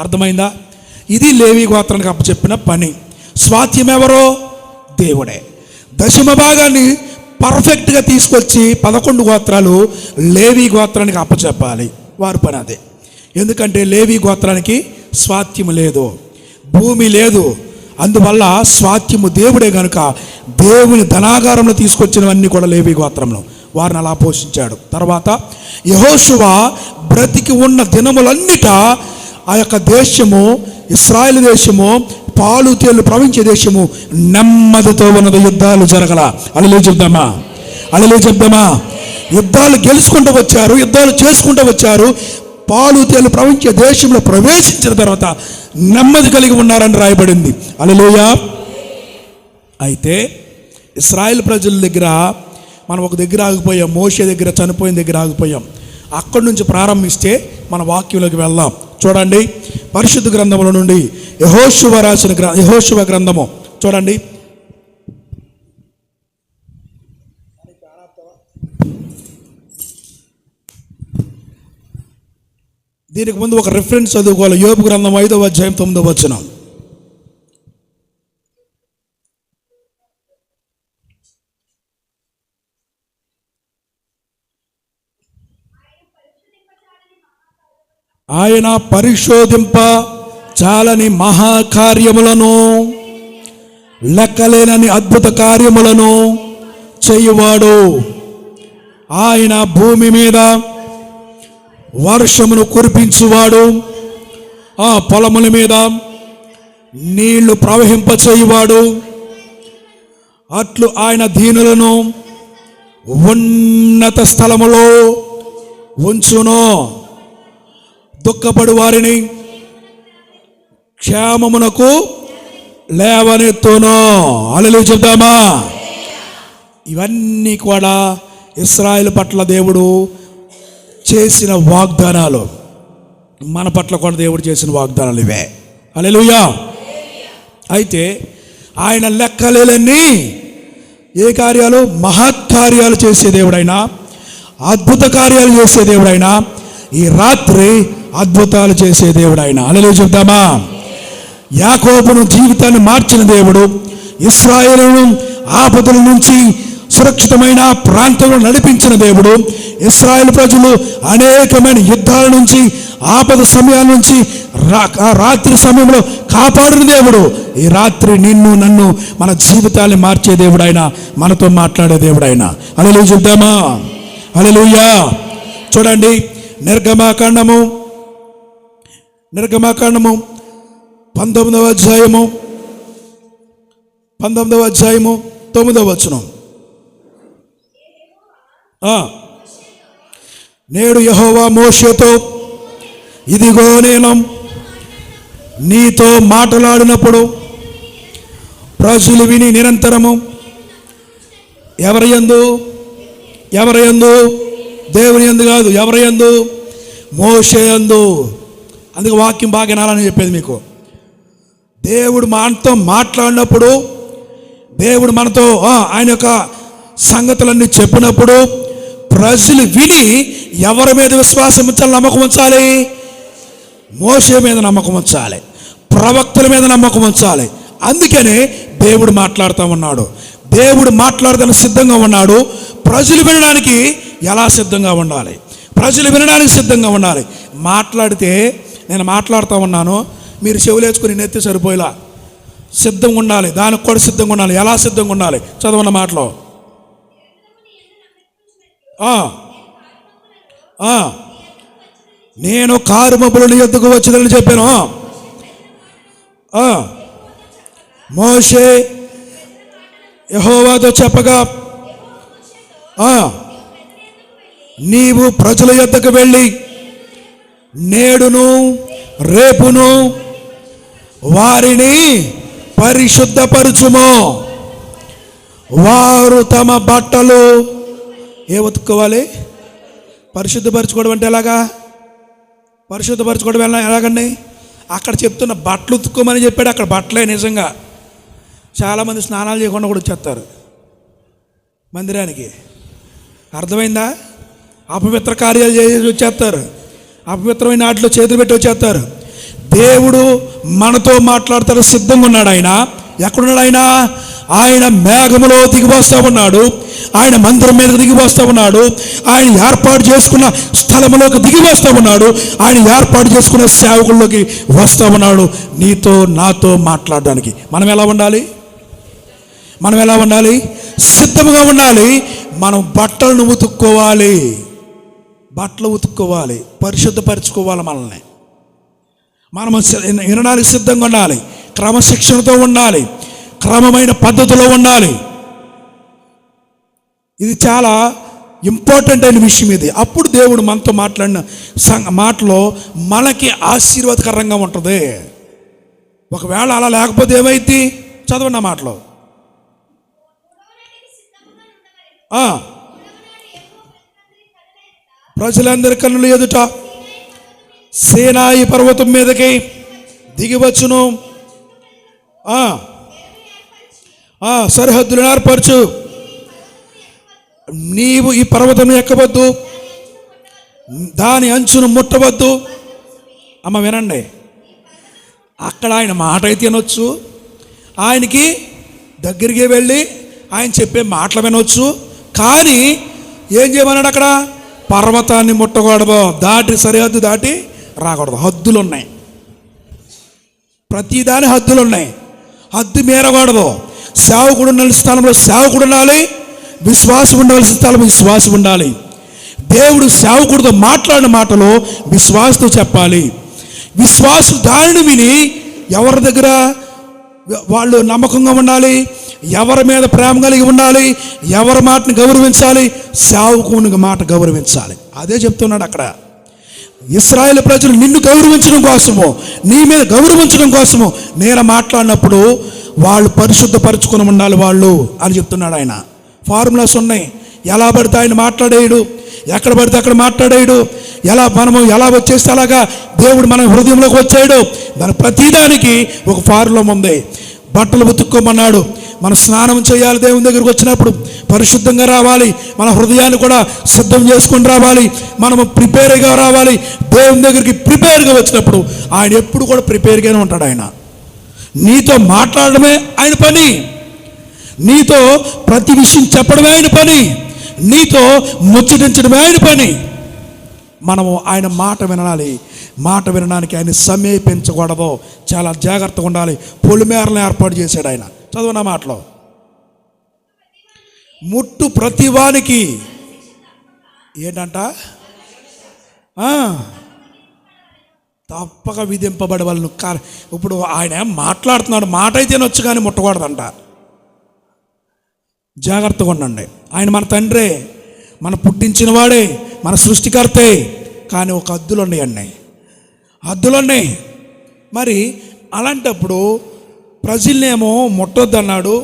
అర్థమైందా? ఇది లేవి గోత్రానికి అప్పచెప్పిన పని. స్వాస్థ్యం ఎవరో? దేవుడే. దశమ భాగాన్ని పర్ఫెక్ట్గా తీసుకొచ్చి 11 గోత్రాలు లేవి గోత్రానికి అప్పచెప్పాలి. వారి పని అదే. ఎందుకంటే లేవి గోత్రానికి స్వాస్థ్యం లేదు. భూమి లేదు. అందువల్ల స్వాస్థ్యము దేవుడే గనుక దేవుని ధనాగారంలో తీసుకొచ్చినవన్నీ కూడా లేవి గోత్రంలో వారిని అలా పోషించాడు. తర్వాత యెహోషువ బ్రతికి ఉన్న దినములన్నిట ఆ యొక్క దేశము, ఇశ్రాయేలు దేశము, పాలు తేళ్లు ప్రవహించే దేశము నెమ్మదితో ఉన్నది. యుద్ధాలు జరగల. అలలే చెప్దామా, అలలే చెప్దామా. యుద్ధాలు గెలుచుకుంటూ వచ్చారు, యుద్ధాలు చేసుకుంటూ వచ్చారు. పాలు తేళ్లు ప్రవహించే దేశంలో ప్రవేశించిన తర్వాత నెమ్మది కలిగి ఉన్నారని రాయబడింది. హల్లెలూయా. అయితే ఇశ్రాయేల్ ప్రజల దగ్గర మనం ఒక దగ్గర ఆగిపోయాం. మోషే దగ్గర, చనిపోయిన దగ్గర ఆగిపోయాం. అక్కడి నుంచి ప్రారంభిస్తే మన వాక్యంలోకి వెళ్దాం. చూడండి, పరిశుద్ధ గ్రంథముల నుండి యెహోషువ రాసిన యెహోషువ గ్రంథము చూడండి. దీనికి ముందు ఒక రిఫరెన్స్ చదువుకోవాలి. యోబు గ్రంథం 5వ అధ్యాయం 9వ వచనం. ఆయన పరిశోధింప చాలని మహాకార్యములను, లెక్కలేనని అద్భుత కార్యములను చేయువాడు. ఆయన భూమి మీద వర్షమును కురిపించువాడు, ఆ పొలముల మీద నీళ్లు ప్రవహింపచేయువాడు. అట్లు ఆయన దీనులను ఉన్నత స్థలములో ఉంచును, దుఃఖపడు వారిని క్షేమమునకు లేవనెత్తును. హల్లెలూయా చెప్దామా. ఇవన్నీ కూడా ఇశ్రాయేలు పట్ల దేవుడు చేసిన వాగ్దానాలు. మన పట్ల కూడా దేవుడు చేసిన వాగ్దానాలు ఇవే. హల్లెలూయా. అయితే ఆయన లెక్కలేని ఏ కార్యాలు, మహత్కార్యాలు చేసే దేవుడైనా, అద్భుత కార్యాలు చేసే దేవుడైనా, ఈ రాత్రి అద్భుతాలు చేసే దేవుడైనా. హల్లెలూయా చెప్దామా. యాకోబును జీవితాన్ని మార్చిన దేవుడు, ఇశ్రాయేలును ఆపదల నుంచి సురక్షితమైన ప్రాంతంలో నడిపించిన దేవుడు, ఇశ్రాయేలు ప్రజలు అనేకమైన యుద్ధాల నుంచి, ఆపద సమయాల నుంచి రాత్రి సమయంలో కాపాడిన దేవుడు, ఈ రాత్రి నిన్ను నన్ను మన జీవితాన్ని మార్చే దేవుడైనా, మనతో మాట్లాడే దేవుడైనా. హల్లెలూయా చెప్దామా. హల్లెలూయా. చూడండి, నిర్గమాకాండము 19వ అధ్యాయము 9వ వచనం. నేడు యెహోవా మోషేతో, ఇదిగో నేను నీతో మాట్లాడినప్పుడు ప్రజలు విని నిరంతరము ఎవరి యందు దేవుని యందు కాదు, ఎవరి యందు? మోషే యందు. అందుకే వాక్యం బాగా వినాలని చెప్పేది మీకు. దేవుడు మనతో మాట్లాడినప్పుడు, దేవుడు మనతో ఆయన యొక్క సంగతులన్నీ చెప్పినప్పుడు ప్రజలు విని ఎవరి మీద విశ్వాసం ఉంచాలి, నమ్మకం ఉంచాలి? మోషే మీద నమ్మకం ఉంచాలి, ప్రవక్తల మీద నమ్మకం ఉంచాలి. అందుకనే దేవుడు మాట్లాడుతూ ఉన్నాడు. దేవుడు మాట్లాడడానికి సిద్ధంగా ఉన్నాడు. ప్రజలు వినడానికి ఎలా సిద్ధంగా ఉండాలి? ప్రజలు వినడానికి సిద్ధంగా ఉండాలి. మాట్లాడితే నేను మాట్లాడుతూ ఉన్నాను, మీరు చెవులేసుకుని నెత్తి సరిపోయేలా సిద్ధంగా ఉండాలి. దానికి కూడా సిద్ధంగా ఉండాలి. ఎలా సిద్ధంగా ఉండాలి? చదవన్న మాటలో నేను కారు మబ్బులను ఎద్దుకు వచ్చిందని చెప్పాను. మోషే యెహోవాతో చెప్పగా, నీవు ప్రజల యొద్దకు వెళ్ళి నేడును రేపును వారిని పరిశుద్ధపరచుము. వారు తమ బట్టలు ఉతుక్కోవాలి. పరిశుద్ధపరచుకోవడం అంటే ఎలాగా? పరిశుద్ధపరచుకోవడం ఎలాగండి? అక్కడ చెప్తున్న బట్టలు ఉతుక్కోమని చెప్పాడు. అక్కడ బట్టలే. నిజంగా చాలామంది స్నానాలు చేయకుండా కూడా వచ్చేస్తారు మందిరానికి. అర్థమైందా? అపవిత్ర కార్యాలు చేసి వచ్చేస్తారు. అపవిత్రమైన వాటిలో చేతులు పెట్టి వచ్చేస్తారు. దేవుడు మనతో మాట్లాడతాడు. సిద్ధంగా ఉన్నాడు ఆయన. ఎక్కడున్నాడు ఆయన? ఆయన మేఘములో దిగివస్తా ఉన్నాడు, ఆయన మందిరం మీదకి దిగివస్తా ఉన్నాడు, ఆయన ఏర్పాటు చేసుకున్న స్థలములోకి దిగివస్తా ఉన్నాడు, ఆయన ఏర్పాటు చేసుకున్న సేవకుల్లోకి వస్తా ఉన్నాడు నీతో నాతో మాట్లాడడానికి. మనం ఎలా ఉండాలి? మనం ఎలా ఉండాలి? సిద్ధంగా ఉండాలి. మనం బట్టలను ఉతుక్కోవాలి, బట్టలు ఉతుక్కోవాలి, పరిశుద్ధపరచుకోవాలి మనల్ని. మనం వినడానికి సిద్ధంగా ఉండాలి, క్రమశిక్షణతో ఉండాలి, క్రమమైన పద్ధతిలో ఉండాలి. ఇది చాలా ఇంపార్టెంట్ అయిన విషయం ఇది. అప్పుడు దేవుడు మనతో మాట్లాడిన మాటలో మనకి ఆశీర్వాదకరంగా ఉంటుంది. ఒకవేళ అలా లేకపోతే ఏమైంది? చదవండి ఆ మాటలో. ప్రజలందరి కన్నుల ఎదుట సీనాయి పర్వతం మీదకి దిగివచ్చును, సరిహద్దులను ఏర్పరచు, నీవు ఈ పర్వతం ఎక్కవద్దు, దాని అంచును ముట్టవద్దు. అమ్మ వినండి, అక్కడ ఆయన మాట అయితే వినొచ్చు, ఆయనకి దగ్గరికి వెళ్ళి ఆయన చెప్పే మాటలు వినొచ్చు, కానీ ఏం చేయమన్నాడు? అక్కడ పర్వతాన్ని ముట్టకూడదు, దాటి సరిహద్దు దాటి రాకూడదు. హద్దులు ఉన్నాయి, ప్రతిదాని హద్దులు ఉన్నాయి, హద్దు మీరకూడదు. సేవకుడు ఉండాల్సిన స్థలంలో సేవకుడు ఉండాలి, విశ్వాసం ఉండాల్సిన స్థలంలో విశ్వాసం ఉండాలి. దేవుడు సేవకుడితో మాట్లాడిన మాటలో విశ్వాసంతో చెప్పాలి. విశ్వాసం దానిని విని ఎవరి దగ్గర వాళ్ళు నమ్మకంగా ఉండాలి, ఎవరి మీద ప్రేమ కలిగి ఉండాలి, ఎవరి మాటను గౌరవించాలి, సేవకుని మాట గౌరవించాలి. అదే చెప్తున్నాడు అక్కడ. ఇశ్రాయేలు ప్రజలు నిన్ను గౌరవించడం కోసము, నీ మీద గౌరవించడం కోసము నేను మాట్లాడినప్పుడు వాళ్ళు పరిశుద్ధపరచుకుని ఉండాలి వాళ్ళు అని చెప్తున్నాడు ఆయన. ఫార్ములాస్ ఉన్నాయి. ఎలా పడితే ఆయన మాట్లాడేయడు, ఎక్కడ పడితే అక్కడ మాట్లాడేయడు, మనము ఎలా వచ్చేస్తే అలాగా దేవుడు మన హృదయంలోకి వచ్చాడు. దాని ప్రతిదానికి ఒక ఫార్ములా ఉంది. బట్టలు ఉతుక్కోమన్నాడు, మన స్నానం చేయాలి, దేవుని దగ్గరికి వచ్చినప్పుడు పరిశుద్ధంగా రావాలి, మన హృదయాన్ని కూడా సిద్ధం చేసుకొని రావాలి, మనము ప్రిపేర్గా రావాలి. దేవుని దగ్గరికి ప్రిపేర్గా వచ్చినప్పుడు ఆయన ఎప్పుడు కూడా ప్రిపేర్గానే ఉంటాడు. ఆయన నీతో మాట్లాడడమే ఆయన పని, నీతో ప్రతి విషయం చెప్పడమే ఆయన పని, నీతో ముచ్చటించడమే ఆయన పని. మనము ఆయన మాట వినాలి. మాట వినడానికి ఆయన సమీపించకూడదు, చాలా జాగ్రత్తగా ఉండాలి. పొలిమేరలను ఏర్పాటు చేశాడు ఆయన. చదువున్న మాటలో ముట్టు ప్రతివానికి ఏంటంట? తప్పక విధింపబడే వాళ్ళను. ఇప్పుడు ఆయన మాట్లాడుతున్నాడు, మాట అయితేనే వచ్చు కానీ ముట్టకూడదంట. జాగ్రత్తగా ఉండండి. ఆయన మన తండ్రే, మన పుట్టించిన వాడే, మన సృష్టికర్తే, కానీ ఒక హద్దులు ఉన్నాయండి, హద్దులు ఉన్నాయి. మరి అలాంటప్పుడు ప్రజల్నేమో ముట్టొద్దన్నాడు,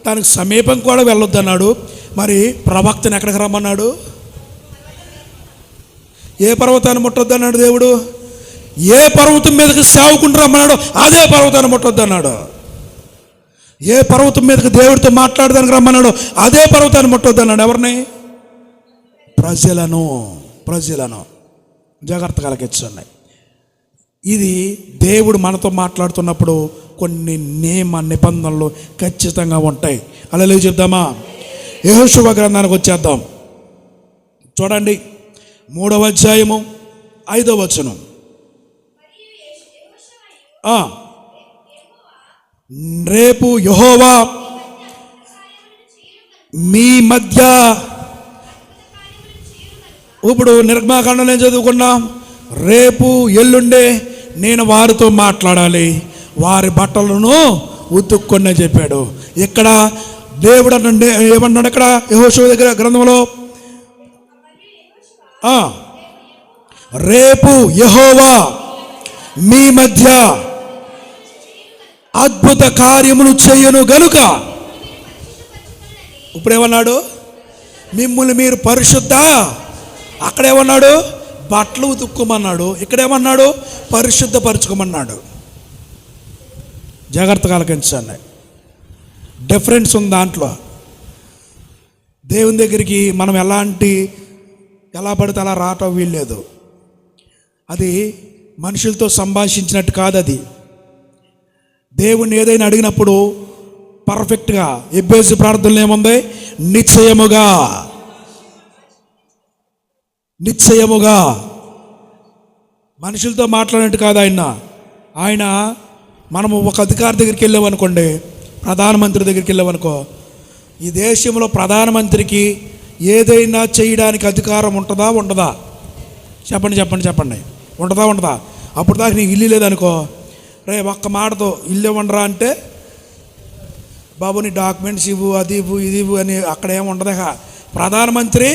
దానికి సమీపం కూడా వెళ్ళొద్దన్నాడు. మరి ప్రవక్తను ఎక్కడికి రమ్మన్నాడు? ఏ పర్వతాన్ని ముట్టొద్దన్నాడు దేవుడు? ఏ పర్వతం మీదకి సేవకుని రమ్మన్నాడు అదే పర్వతాన్ని ముట్టొద్దన్నాడు. ఏ పర్వతం మీదకి దేవుడితో మాట్లాడడానికి రమ్మన్నాడు అదే పర్వతాన్ని ముట్టొద్దన్నాడు. ఎవరిని? ప్రజలను జాగ్రత్త కలిగించండి. ఇది దేవుడు మనతో మాట్లాడుతున్నప్పుడు కొన్ని నియమ నిబంధనలు ఖచ్చితంగా ఉంటాయి. హల్లెలూయా చెప్దామా? యెహోషువ గ్రంథానికి వచ్చేద్దాం. చూడండి, 3వ అధ్యాయము 5వ వచనం. రేపు యెహోవా మీ మధ్య, ఇప్పుడు నిర్గమాకాండలో ఏం చదువుకున్నాం? రేపు ఎల్లుండే నేను వారితో మాట్లాడాలి, వారి బట్టలను ఉతుక్కొని చెప్పాడు. ఇక్కడ దేవుడు అంటే ఏమన్నాడు? ఇక్కడ యెహోషువ దగ్గర గ్రంథంలో రేపు యెహోవా మీ మధ్య అద్భుత కార్యములు చేయను గనుక. ఇప్పుడేమన్నాడు? మిమ్మల్ని మీరు పరిశుద్ధ. అక్కడేమన్నాడు? బట్టలు ఉతుక్కోమన్నాడు. ఇక్కడేమన్నాడు? పరిశుద్ధపరచుకోమన్నాడు. జాగ్రత్తగా ఆలకించండి. డిఫరెన్స్ ఉంది దాంట్లో. దేవుని దగ్గరికి మనం ఎలా పడితే అలా రావటం వీల్లేదు. అది మనుషులతో సంభాషించినట్టు కాదు. అది దేవుణ్ణి ఏదైనా అడిగినప్పుడు పర్ఫెక్ట్గా ఎబ్బేసు ప్రార్థనలు ఏముంది? నిశ్చయముగా, నిశ్చయముగా. మనుషులతో మాట్లాడినట్టు కాదు ఆయన మనము ఒక అధికారి దగ్గరికి వెళ్ళామనుకోండి, ప్రధానమంత్రి దగ్గరికి వెళ్ళామనుకో, ఈ దేశంలో ప్రధానమంత్రికి ఏదైనా చేయడానికి అధికారం ఉంటుందా ఉండదా? చెప్పండి చెప్పండి చెప్పండి. ఉంటుందా? అప్పుడు దాకా నీకు ఇల్లు లేదనుకో, రే ఒక్క మాటతో ఇల్లు ఇవ్వండిరా అంటే, బాబు నీ డాక్యుమెంట్స్ ఇవ్వు, అది ఇవ్వు, ఇది ఇవ్వు అని అక్కడ ఏమి ఉండదు. ప్రధానమంత్రి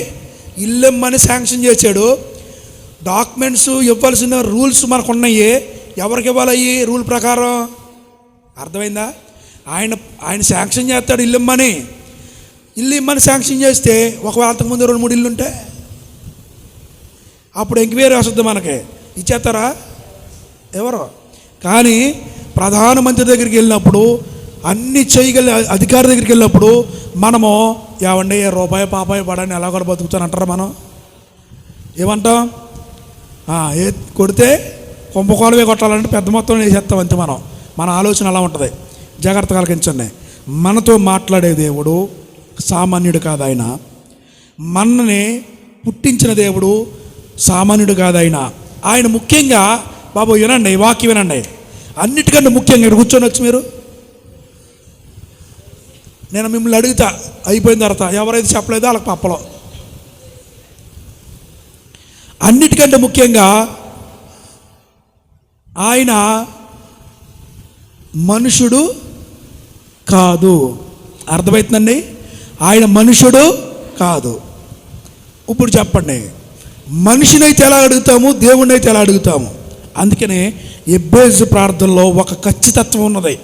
ఇల్లు ఇమ్మని శాంక్షన్ చేశాడు. డాక్యుమెంట్స్ ఇవ్వాల్సిన రూల్స్ మనకు ఉన్నాయి. ఎవరికి ఇవ్వాలి అయ్యి రూల్ ప్రకారం? అర్థమైందా? ఆయన శాంక్షన్ చేస్తాడు ఇల్లు ఇమ్మని శాంక్షన్ చేస్తే, ఒకవేళ అంతకుముందు 2-3 ఇల్లు ఉంటే అప్పుడు ఎంక్వైరీ వస్తుంది, మనకి ఇచ్చేస్తారా? ఎవరు? కానీ ప్రధానమంత్రి దగ్గరికి వెళ్ళినప్పుడు, అన్ని చేయగల అధికారి దగ్గరికి వెళ్ళినప్పుడు మనము ఏమండి రూపాయి పాపాయి పడని ఎలా కూడా బతుకుతానంటారా? మనం ఏమంటాం? ఏ కొడితే కుంభకోణమే కొట్టాలంటే పెద్ద మొత్తం వేసేస్తాం అంతే. మన ఆలోచన అలా ఉంటుంది. జాగ్రత్తగా ఆలకించండి. మనతో మాట్లాడే దేవుడు సామాన్యుడు కాదు. మనని పుట్టించిన దేవుడు సామాన్యుడు కాదు. ఆయన ముఖ్యంగా, బాబు వినండి, వాక్యం వినండి, అన్నిటికంటే ముఖ్యంగా ఇక్కడ కూర్చొని వచ్చి మీరు, నేను మిమ్మల్ని అడుగుతా అయిపోయిన తర్వాత ఎవరైతే చెప్పలేదో వాళ్ళకి పప్పలో. అన్నిటికంటే ముఖ్యంగా ఆయన మనుషుడు కాదు. అర్థమవుతుందండి? ఆయన మనుషుడు కాదు. ఇప్పుడు చెప్పండి, మనిషినైతే ఎలా అడుగుతాము, దేవుణ్ణి అయితే ఎలా అడుగుతాము? అందుకనే ఎబ్బేసు ప్రార్థనలో ఒక ఖచ్చితత్వం ఉన్నది,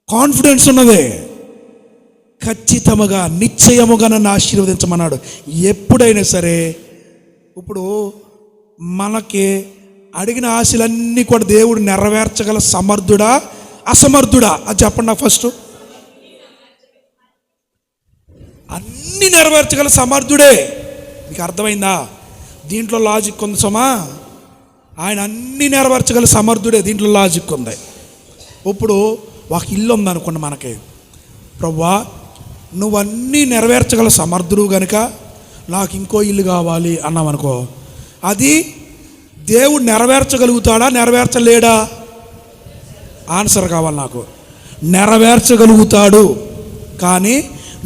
కాన్ఫిడెన్స్ ఉన్నది. ఖచ్చితముగా నిశ్చయముగా నన్ను ఆశీర్వదించమన్నాడు ఎప్పుడైనా సరే. ఇప్పుడు మనకి అడిగిన ఆశలన్నీ కూడా దేవుడు నెరవేర్చగల సమర్థుడా అసమర్థుడా? అది చెప్పండి నాకు ఫస్ట్. అన్నీ నెరవేర్చగల సమర్థుడే. మీకు అర్థమైందా? దీంట్లో లాజిక్ ఉంది సుమా. ఆయన అన్నీ నెరవేర్చగల సమర్థుడే, దీంట్లో లాజిక్ ఉంది. ఇప్పుడు ఒక ఇల్లు ఉందనుకోండి మనకి, ప్రభువా నువ్వు అన్నీ నెరవేర్చగల సమర్థుడు కనుక నాకు ఇంకో ఇల్లు కావాలి అన్నామనుకో, అది దేవుడు నెరవేర్చగలుగుతాడా నెరవేర్చలేడా? ఆన్సర్ కావాలి నాకు. నెరవేర్చగలుగుతాడు. కానీ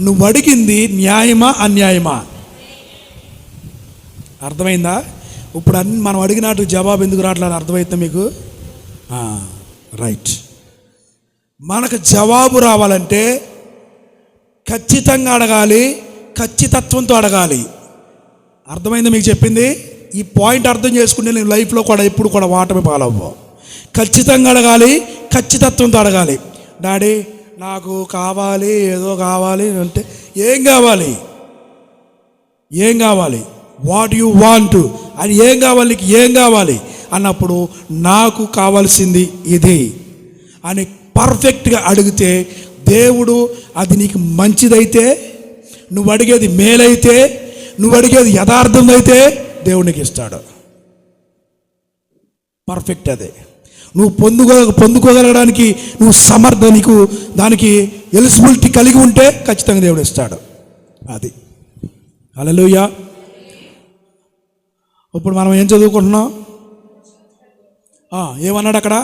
నువ్వు అడిగింది న్యాయమా అన్యాయమా? అర్థమైందా? ఇప్పుడు మనం అడిగినట్టు జవాబు ఎందుకు రావట్లేదు? అర్థమవుతుందా మీకు? రైట్. మనకు జవాబు రావాలంటే ఖచ్చితంగా అడగాలి, ఖచ్చితత్వంతో అడగాలి. అర్థమైందా మీకు చెప్పింది? ఈ పాయింట్ అర్థం చేసుకుంటే నేను లైఫ్లో కూడా ఎప్పుడు కూడా వాటమి పాలవ్వు. ఖచ్చితంగా అడగాలి, ఖచ్చితత్వంతో అడగాలి. డాడీ నాకు కావాలి, ఏదో కావాలి అంటే ఏం కావాలి? వాట్ యు వాంట్ అని ఏం కావాలి? నీకు ఏం కావాలి అన్నప్పుడు నాకు కావాల్సింది ఇది అని పర్ఫెక్ట్గా అడిగితే దేవుడు అది నీకు మంచిదైతే, నువ్వు అడిగేది మేలైతే, నువ్వు అడిగేది యథార్థమైతే దేవునికి ఇస్తాడు. పర్ఫెక్ట్ అదే. నువ్వు పొందుకోగలగడానికి నువ్వు నీకు దానికి ఎలిజిబిలిటీ కలిగి ఉంటే ఖచ్చితంగా దేవుడు ఇస్తాడు. అది హల్లెలూయా. ఇప్పుడు మనం ఏం చదువుకుంటున్నాం? ఏమన్నాడు అక్కడ?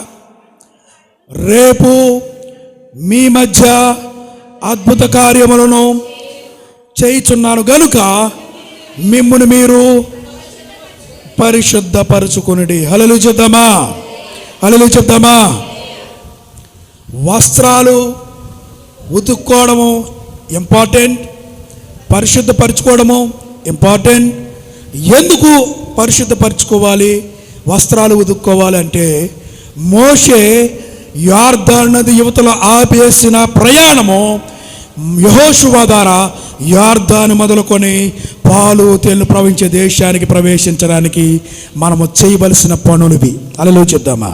రేపు మీ మధ్య అద్భుత కార్యములను చేయుచున్నాను గనుక మిమ్మును మీరు పరిశుద్ధపరచుకొనుడి. హల్లెలూయా చెప్దామా? హల్లెలూయా చెప్దామా? వస్త్రాలు ఉతుక్కోవడము ఇంపార్టెంట్, పరిశుద్ధపరచుకోవడము ఇంపార్టెంట్. ఎందుకు పరిశుద్ధపరచుకోవాలి, వస్త్రాలు ఉతుక్కోవాలి అంటే, మోషే యొర్దాను నది యువతలో ఆపేసిన ప్రయాణము యెహోషువ ద్వారా యొర్దాను మొదలుకొని పాలు తేళ్లు ప్రవహించే దేశానికి ప్రవేశించడానికి మనము చేయవలసిన పనులువి. అలా చెప్దామా?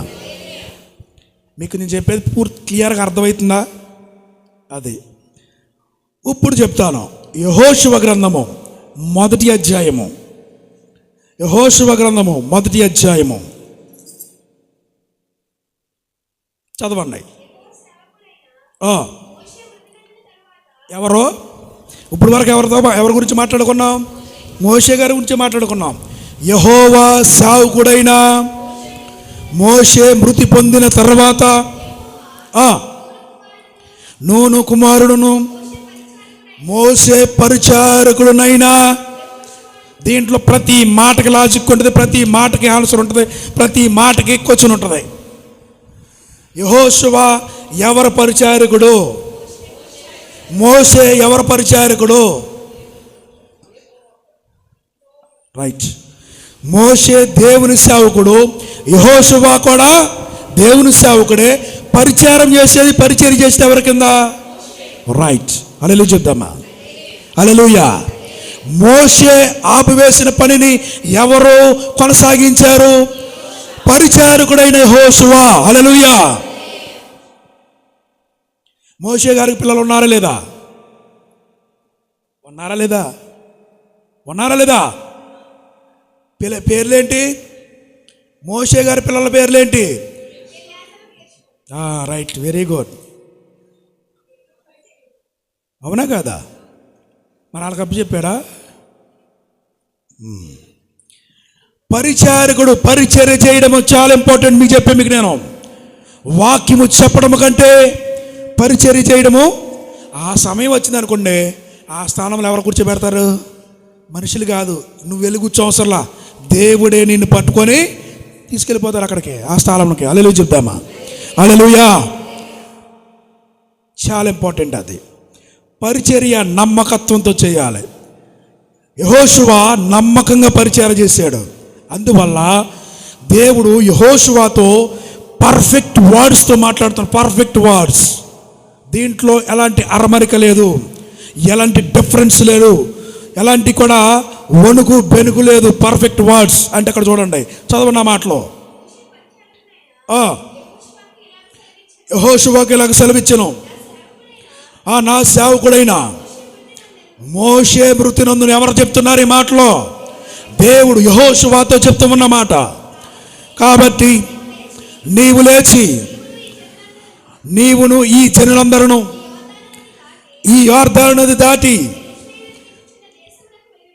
మీకు నేను చెప్పేది పూర్తి క్లియర్గా అర్థమవుతుందా? అది ఇప్పుడు చెప్తాను. యెహోషువ గ్రంథము 1వ అధ్యాయము, యెహోషువ గ్రంథము 1వ అధ్యాయము చదవండి. ఆ, ఎవరు ఇప్పుడు వరకు ఎవరి గురించి మాట్లాడుకున్నాం? మోషే గారి గురించి మాట్లాడుకున్నాం. యెహోవా సేవకుడైన మోషే మృతి పొందిన తర్వాత నూను కుమారుడును మోషే పరిచారకుడునైనా, దీంట్లో ప్రతి మాటకి లాజిక్ ఉంటుంది, ప్రతి మాటకి ఆన్సర్ ఉంటుంది, ప్రతి మాటకి క్వశ్చన్ ఉంటుంది. యెహోషువ ఎవరి పరిచారకుడు? మోషే ఎవరి పరిచారకుడు? రైట్. మోషే దేవుని సేవకుడు, యెహోషువ కూడా దేవుని సేవకుడే. పరిచారం చేసేది, పరిచర్య చేసేది ఎవరి కింద? రైట్. హల్లెలూయా చెప్దామా? హల్లెలూయా. మోషే ఆపివేసిన పనిని ఎవరు కొనసాగించారు? పరిచారకుడైన యెహోషువ. హల్లెలూయా. మోషే గారికి పిల్లలు ఉన్నారా లేదా? ఉన్నారా లేదా? పేర్లేంటి? మోషే గారి పిల్లల పేర్లేంటి? Right, very good. అవునా కాదా? మరి వాళ్ళకి అప్పు చెప్పాడా? పరిచారకుడు పరిచర్య చేయడము చాలా ఇంపార్టెంట్. మీకు నేను వాక్యము చెప్పడము కంటే పరిచర్య చేయడము. ఆ సమయం వచ్చింది అనుకోండి, ఆ స్థానంలో ఎవరు కూర్చోబెడతారు? మనుషులు కాదు, నువ్వు వెళ్ళి కూర్చోవసరలా, దేవుడే నిన్ను పట్టుకొని తీసుకెళ్ళిపోతారు అక్కడికి, ఆ స్థానంలోకి. హల్లెలూయా చెప్దామా? హల్లెలూయా. చాలా ఇంపార్టెంట్ అది. పరిచర్య నమ్మకత్వంతో చేయాలి. యెహోషువ నమ్మకంగా పరిచర్య చేశాడు. అందువల్ల దేవుడు యెహోషువతో పర్ఫెక్ట్ వర్డ్స్తో మాట్లాడుతున్నాడు. Perfect words. దీంట్లో ఎలాంటి అరమరిక లేదు, ఎలాంటి డిఫరెన్స్ లేదు, ఎలాంటి కూడా వణుకు బెనుకు లేదు. పర్ఫెక్ట్ వర్డ్స్ అంటే అక్కడ చూడండి, చదవండి ఆ మాటలో. యెహోషువకి ఇలాగ సెలవిచ్చెను, నా సేవకుడైన మోషే మృతి నందున. ఎవరు చెప్తున్నారు ఈ మాటలో? దేవుడు యెహోషువతో చెప్తున్న మాట. కాబట్టి నీవు లేచి, నీవును ఈ జనులందరూ ఈ యొర్దాను నది దాటి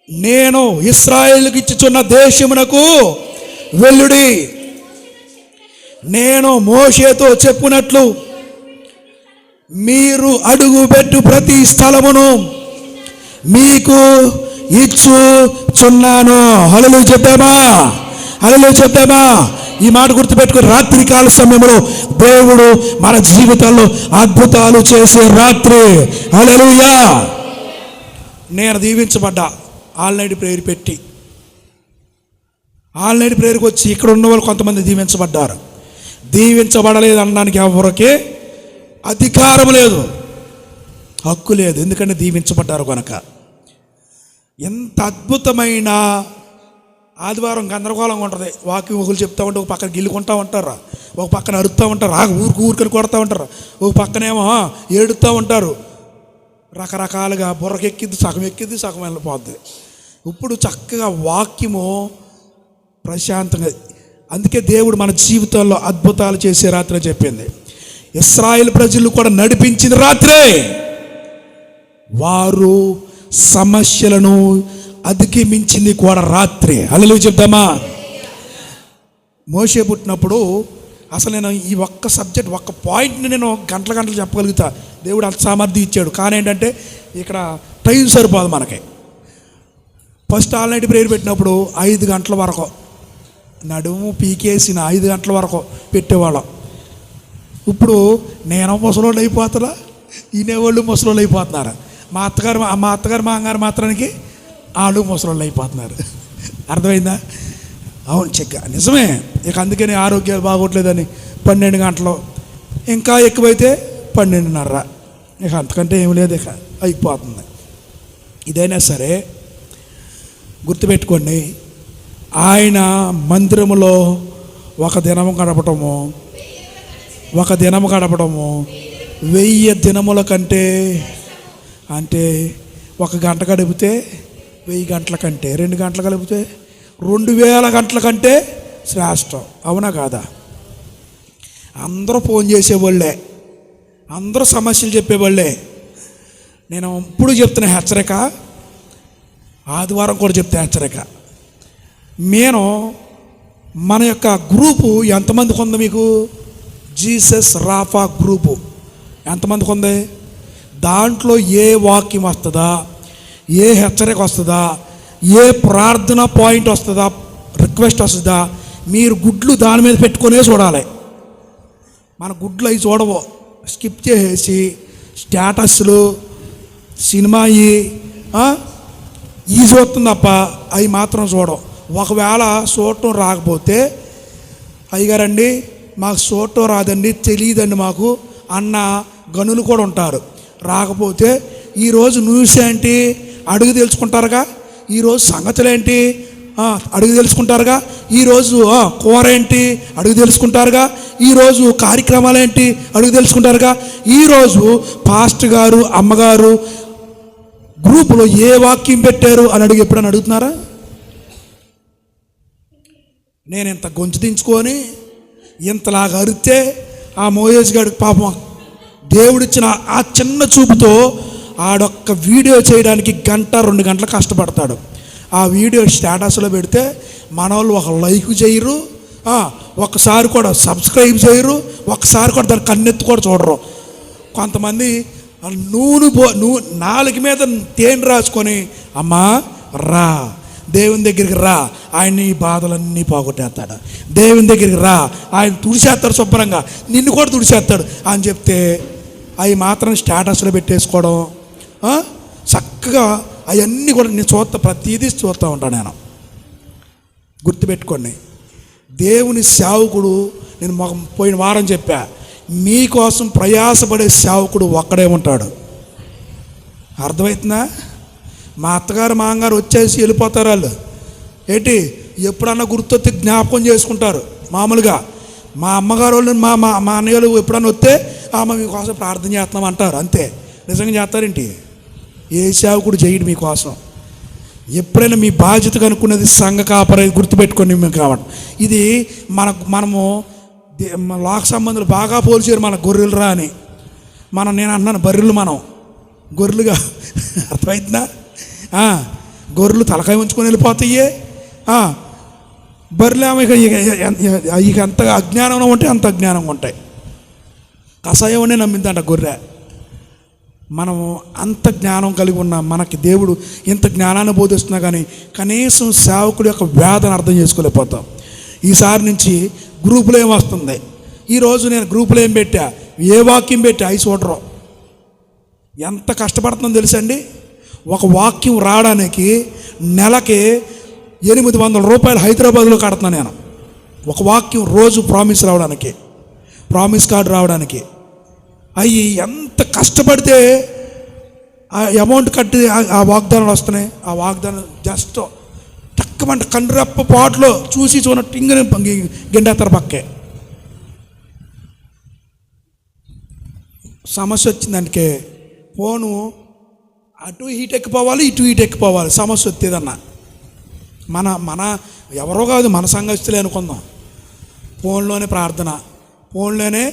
నేను ఇశ్రాయేలుకి ఇచ్చుచున్న దేశమునకు వెళ్ళుడి. నేను మోషేతో చెప్పినట్లు మీరు అడుగుపెట్టు ప్రతి స్థలమును మీకు ఇచ్చుచున్నాను. హల్లెలూయా చెప్తామా? హల్లెలూయా చెప్తామా? ఈ మాట గుర్తుపెట్టుకుని, రాత్రికాల సమయంలో దేవుడు మన జీవితాల్లో అద్భుతాలు చేసే రాత్రి. హల్లెలూయా. నేను దీవించబడ్డా ఆల్నైట్ ప్రేయర్ పెట్టి. ఆల్నైట్ ప్రేయర్కి వచ్చి ఇక్కడ ఉన్న వాళ్ళు కొంతమంది దీవించబడ్డారు. దీవించబడలేదు అనడానికి ఎవరికే అధికారం లేదు, హక్కు లేదు. ఎందుకంటే దీవించబడ్డారు కనుక. ఎంత అద్భుతమైన ఆదివారం గందరగోళంగా ఉంటుంది. వాక్యం ఒకరు చెప్తా ఉంటే ఒక పక్కన గిల్లుకుంటా ఉంటారు, ఒక పక్కన అరుస్తూ ఉంటారు, ఊరికని కొడతా ఉంటారు, ఒక పక్కనేమో ఏడుస్తూ ఉంటారు. రకరకాలుగా బుర్రకెక్కిద్ది, సగం ఎక్కిద్ది, సగం వెళ్ళిపోద్ది. ఇప్పుడు చక్కగా వాక్యము ప్రశాంతంగా. అందుకే దేవుడు మన జీవితాల్లో అద్భుతాలు చేసే రాత్రి చెప్పింది. ఇశ్రాయేలు ప్రజలు కూడా నడిపించిన రాత్రే. వారు సమస్యలను అధిగమించింది కూడా రాత్రి. హల్లెలూయా చెప్దామా? మోషే పుట్టినప్పుడు అసలు నేను ఈ ఒక్క సబ్జెక్ట్, ఒక్క పాయింట్ని నేను గంటలు చెప్పగలుగుతా. దేవుడు అంత సామర్థ్యం ఇచ్చాడు. కానీ ఏంటంటే ఇక్కడ టైం సరిపోదు మనకి. ఫస్ట్ ఆల్ నైట్ ప్రేయర్ పెట్టినప్పుడు 5 గంటల వరకు నడుము పీకేసిన 5 గంటల వరకు పెట్టేవాళ్ళం. ఇప్పుడు నేను ముసలోళ్ళు అయిపోతున్నా, ఈనేవాళ్ళు ముసలోళ్ళు అయిపోతున్నారు. మా అత్తగారు మా అమ్మగారు మాత్రానికి వాళ్ళు ముసలోళ్ళు అయిపోతున్నారు. అర్థమైందా? అవును, నిజమే. ఇక అందుకని ఆరోగ్యాలు బాగోట్లేదని 12 గంటలు, ఇంకా ఎక్కువైతే 12:30. ఇక అంతకంటే ఏం లేదు, ఇక అయిపోతుంది. ఇదైనా సరే గుర్తుపెట్టుకోండి, ఆయన మందిరములో ఒక దినము గడపటము 1000 దినముల కంటే, అంటే 1 గంట గడిపితే 1000 గంటల కంటే, 2 గంటలు గడిపితే 2000 గంటల కంటే శ్రేష్టం. అవునా కాదా? అందరూ ఫోన్ చేసేవాళ్ళే. అందరూ సమస్యలు చెప్పేవాళ్ళే. నేను ఇప్పుడు చెప్తున్న హెచ్చరిక, ఆదివారం కూడా చెప్తే హెచ్చరిక. నేను మన యొక్క గ్రూపు ఎంతమందికి ఉంది? మీకు జీసస్ రాఫా గ్రూపు ఎంతమందికి ఉంది? దాంట్లో ఏ వాక్యం వస్తుందా, ఏ హెచ్చరిక వస్తుందా, ఏ ప్రార్థన పాయింట్ వస్తుందా, రిక్వెస్ట్ వస్తుందా, మీరు గుడ్లు దాని మీద పెట్టుకునే చూడాలి. మన గుడ్లు అవి చూడవు, స్కిప్ చేసేసి స్టేటస్లు సినిమా ఈ చూస్తుంది తప్ప అవి మాత్రం చూడవు. ఒకవేళ చూడటం రాకపోతే, అయ్యగారండి మాకు చూడటం రాదండి, తెలియదండి మాకు అన్న గనులు కూడా ఉంటారు. రాకపోతే ఈరోజు న్యూస్ ఏంటి అడుగు తెలుసుకుంటారుగా, ఈరోజు సంగతులు ఏంటి అడుగు తెలుసుకుంటారుగా, ఈరోజు కూర ఏంటి అడుగు తెలుసుకుంటారుగా, ఈరోజు కార్యక్రమాలు ఏంటి అడుగు తెలుసుకుంటారుగా. ఈరోజు పాస్టర్ గారు అమ్మగారు గ్రూపులో ఏ వాక్యం పెట్టారు అని అడిగి ఎప్పుడైనా అడుగుతున్నారా? నేను ఇంత గొంతు దించుకొని ఇంతలాగా అరిస్తే ఆ మోయేష్ గారికి పాపం దేవుడిచ్చిన ఆ చిన్న చూపుతో ఆడొక్క వీడియో చేయడానికి 1-2 గంటలు కష్టపడతాడు. ఆ వీడియో స్టేటస్లో పెడితే మన వాళ్ళు ఒక లైక్ చేయరు, ఒక్కసారి కూడా సబ్స్క్రైబ్ చేయరు, ఒక్కసారి కూడా దాన్ని కన్నెత్తి కూడా చూడరు. కొంతమంది నూనె నాలుగు మీద తేనె రాసుకొని, అమ్మా రా దేవుని దగ్గరికి రా, ఆయన ఈ బాధలన్నీ పోగొట్టేస్తాడు, దేవుని దగ్గరికి రా ఆయన తుడిచేస్తాడు, శుభ్రంగా నిన్ను కూడా తుడిచేస్తాడు అని చెప్తే అవి మాత్రం స్టేటస్లో పెట్టేసుకోవడం. చక్కగా అవన్నీ కూడా నేను ప్రతిదీ చూస్తూ ఉంటాను. నేను గుర్తుపెట్టుకోండి, దేవుని సేవకుడు, నేను పోయిన వారం చెప్పా, మీకోసం ప్రయాసపడే సేవకుడు ఒక్కడే ఉంటాడు. అర్థమవుతుందా? మా అత్తగారు మామగారు వచ్చేసి వెళ్ళిపోతారు. వాళ్ళు ఏంటి ఎప్పుడన్నా గుర్తొస్తే జ్ఞాపకం చేసుకుంటారు. మామూలుగా మా అమ్మగారు వాళ్ళు మా అన్నయ్యలు ఎప్పుడన్నా వస్తే ఆమె మీకోసం ప్రార్థన చేస్తున్నాం అంటారు, అంతే. నిజంగా చేస్తారేంటి? ఏ సేవకుడు చేయడు మీకోసం. ఎప్పుడైనా మీ బాధ్యత కనుక్కున్నది సంఘ కాపరి, గుర్తుపెట్టుకొని మేము కావడం. ఇది మనము లోక సంబంధాలు బాగా పోల్చారు మన గొర్రెలురా అని. నేను అంటున్నాను బర్రెలు, మనం గొర్రెలుగా. అర్థమవుతుందా? గొర్రెలు తలకాయ ఉంచుకొని వెళ్ళిపోతాయి, బర్రెలు ఇక ఎంత అజ్ఞానంగా ఉంటాయి అంత అజ్ఞానంగా ఉంటాయి. కషాయమనే నమ్మిందంట గొర్రె. మనము అంత జ్ఞానం కలిగి ఉన్న మనకి దేవుడు ఇంత జ్ఞానాన్ని బోధిస్తున్నా కానీ కనీసం సేవకుడి యొక్క వేదన అర్థం చేసుకోలేకపోతాం. ఈసారి నుంచి గ్రూపులో ఏమొస్తుంది, ఈరోజు నేను గ్రూపులో ఏం పెట్టా, ఏ వాక్యం పెట్టా అవి చూడరు. ఎంత కష్టపడుతుందో తెలుసండి. ఒక వాక్యం రావడానికి నెలకి 800 రూపాయలు హైదరాబాద్లో కడుతున్నాను నేను. ఒక వాక్యం రోజు ప్రామిస్ రావడానికి, ప్రామిస్ కార్డు రావడానికి. అవి ఎంత కష్టపడితే ఆ అమౌంట్ కట్టి ఆ వాగ్దానాలు వస్తున్నాయి. ఆ వాగ్దానం జస్ట్ టక్కమంట కండ్రప్ప పాటలో చూసి టింగని గెండేస్తారు పక్కే. సమస్య వచ్చిందంటే ఫోను అటు హీట్ ఎక్కిపోవాలి, ఇటు హీట్ ఎక్కిపోవాలి. సమస్య వచ్చేదన్న మన ఎవరో కాదు, మన సంఘస్థులే అనుకుందాం. ఫోన్లోనే ప్రార్థన, ఫోన్లోనే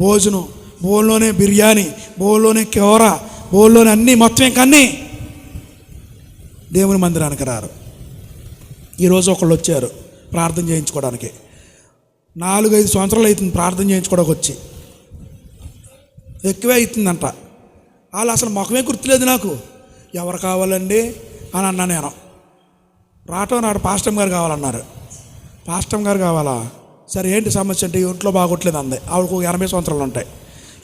భోజనం, ఫోన్లోనే బిర్యానీ, ఫోన్లోనే కూర, ఫోన్లోనే అన్నీ, మొత్తం ఇంకన్నీ. దేవుని మందిరానికి రారు. ఈరోజు ఒకళ్ళు వచ్చారు ప్రార్థన చేయించుకోవడానికి. 4-5 సంవత్సరాలు అవుతుంది ప్రార్థన చేయించుకోవడానికి వచ్చి. ఎక్కువే అవుతుందంట. వాళ్ళు అసలు ముఖమే గుర్తులేదు నాకు. ఎవరు కావాలండి అని అన్నా నేను. రావటం నాడు పాస్టమ్ గారు కావాలన్నారు. పాస్టమ్ గారు కావాలా? సరే ఏంటి సమస్య అంటే ఒంట్లో బాగోట్లేదు అంది. ఆవిడకు 80 సంవత్సరాలు ఉంటాయి.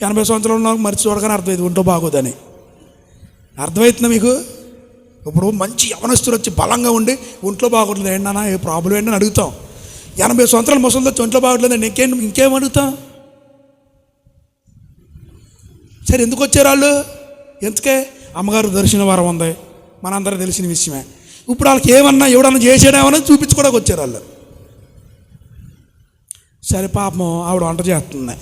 80 సంవత్సరాలు నాకు మరిచి చూడగానే అర్థమైంది ఒంట్లో బాగోదని. అర్థమవుతుందా మీకు? ఇప్పుడు మంచి యవనస్తులు వచ్చి బలంగా ఉండి ఒంట్లో బాగోట్లేదు ఏంటన్నా, ఏ ప్రాబ్లం ఏంటని అడుగుతాం. 80 సంవత్సరాల ముసలి వచ్చి ఒంట్లో బాగోట్లేదండి ఇంకేం అడుగుతాం? సరే ఎందుకు వచ్చారు వాళ్ళు? ఎందుకే? అమ్మగారు దర్శన వారం ఉంది, మనందరూ తెలిసిన విషయమే. ఇప్పుడు వాళ్ళకి ఏమన్నా ఎవడన్నా చేసాడేమన్నా చూపించుకోవడానికి వచ్చారు వాళ్ళు. సరే పాపం ఆవిడ వంట చేస్తుంది,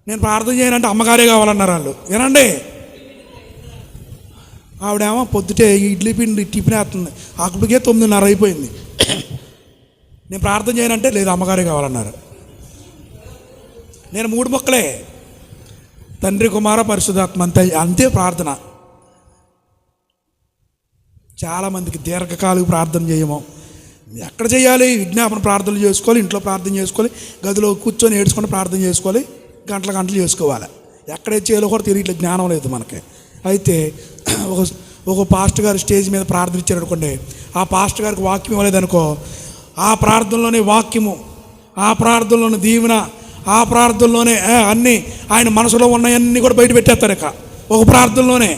నేను ప్రార్థన చేయనంటే అమ్మగారే కావాలన్నారు వాళ్ళు. వినండి, ఆవిడేమో పొద్దుటే ఇడ్లీ పిండి టిఫిన్ వేస్తుంది, అప్పటికే 9:30 అయిపోయింది. నేను ప్రార్థన చేయనంటే లేదు అమ్మగారే కావాలన్నారు. నేను 3 ముక్కలే తండ్రి కుమార పరిశుద్ధాత్మ, అంతే అంతే ప్రార్థన. చాలామందికి దీర్ఘకాలిక ప్రార్థన చేయము. ఎక్కడ చేయాలి? విజ్ఞాపన ప్రార్థనలు చేసుకోవాలి, ఇంట్లో ప్రార్థన చేసుకోవాలి, గదిలో కూర్చొని ఏడ్చుకొని ప్రార్థన చేసుకోవాలి, గంటల గంటలు చేసుకోవాలి. ఎక్కడైతే చేయాలో కూడా తెలియట్లేదు, జ్ఞానం లేదు మనకి. అయితే ఒక పాస్టర్ గారు స్టేజ్ మీద ప్రార్థన ఇచ్చారనుకోండి, ఆ పాస్టర్ గారికి వాక్యం ఇవ్వలేదనుకో, ఆ ప్రార్థనలోనే వాక్యము, ఆ ప్రార్థనలోని దీవెన, ఆ ప్రార్థనలోనే అన్నీ ఆయన మనసులో ఉన్నాయన్నీ కూడా బయట పెట్టేస్తారు. ఇక ఒక ప్రార్థనలోనే.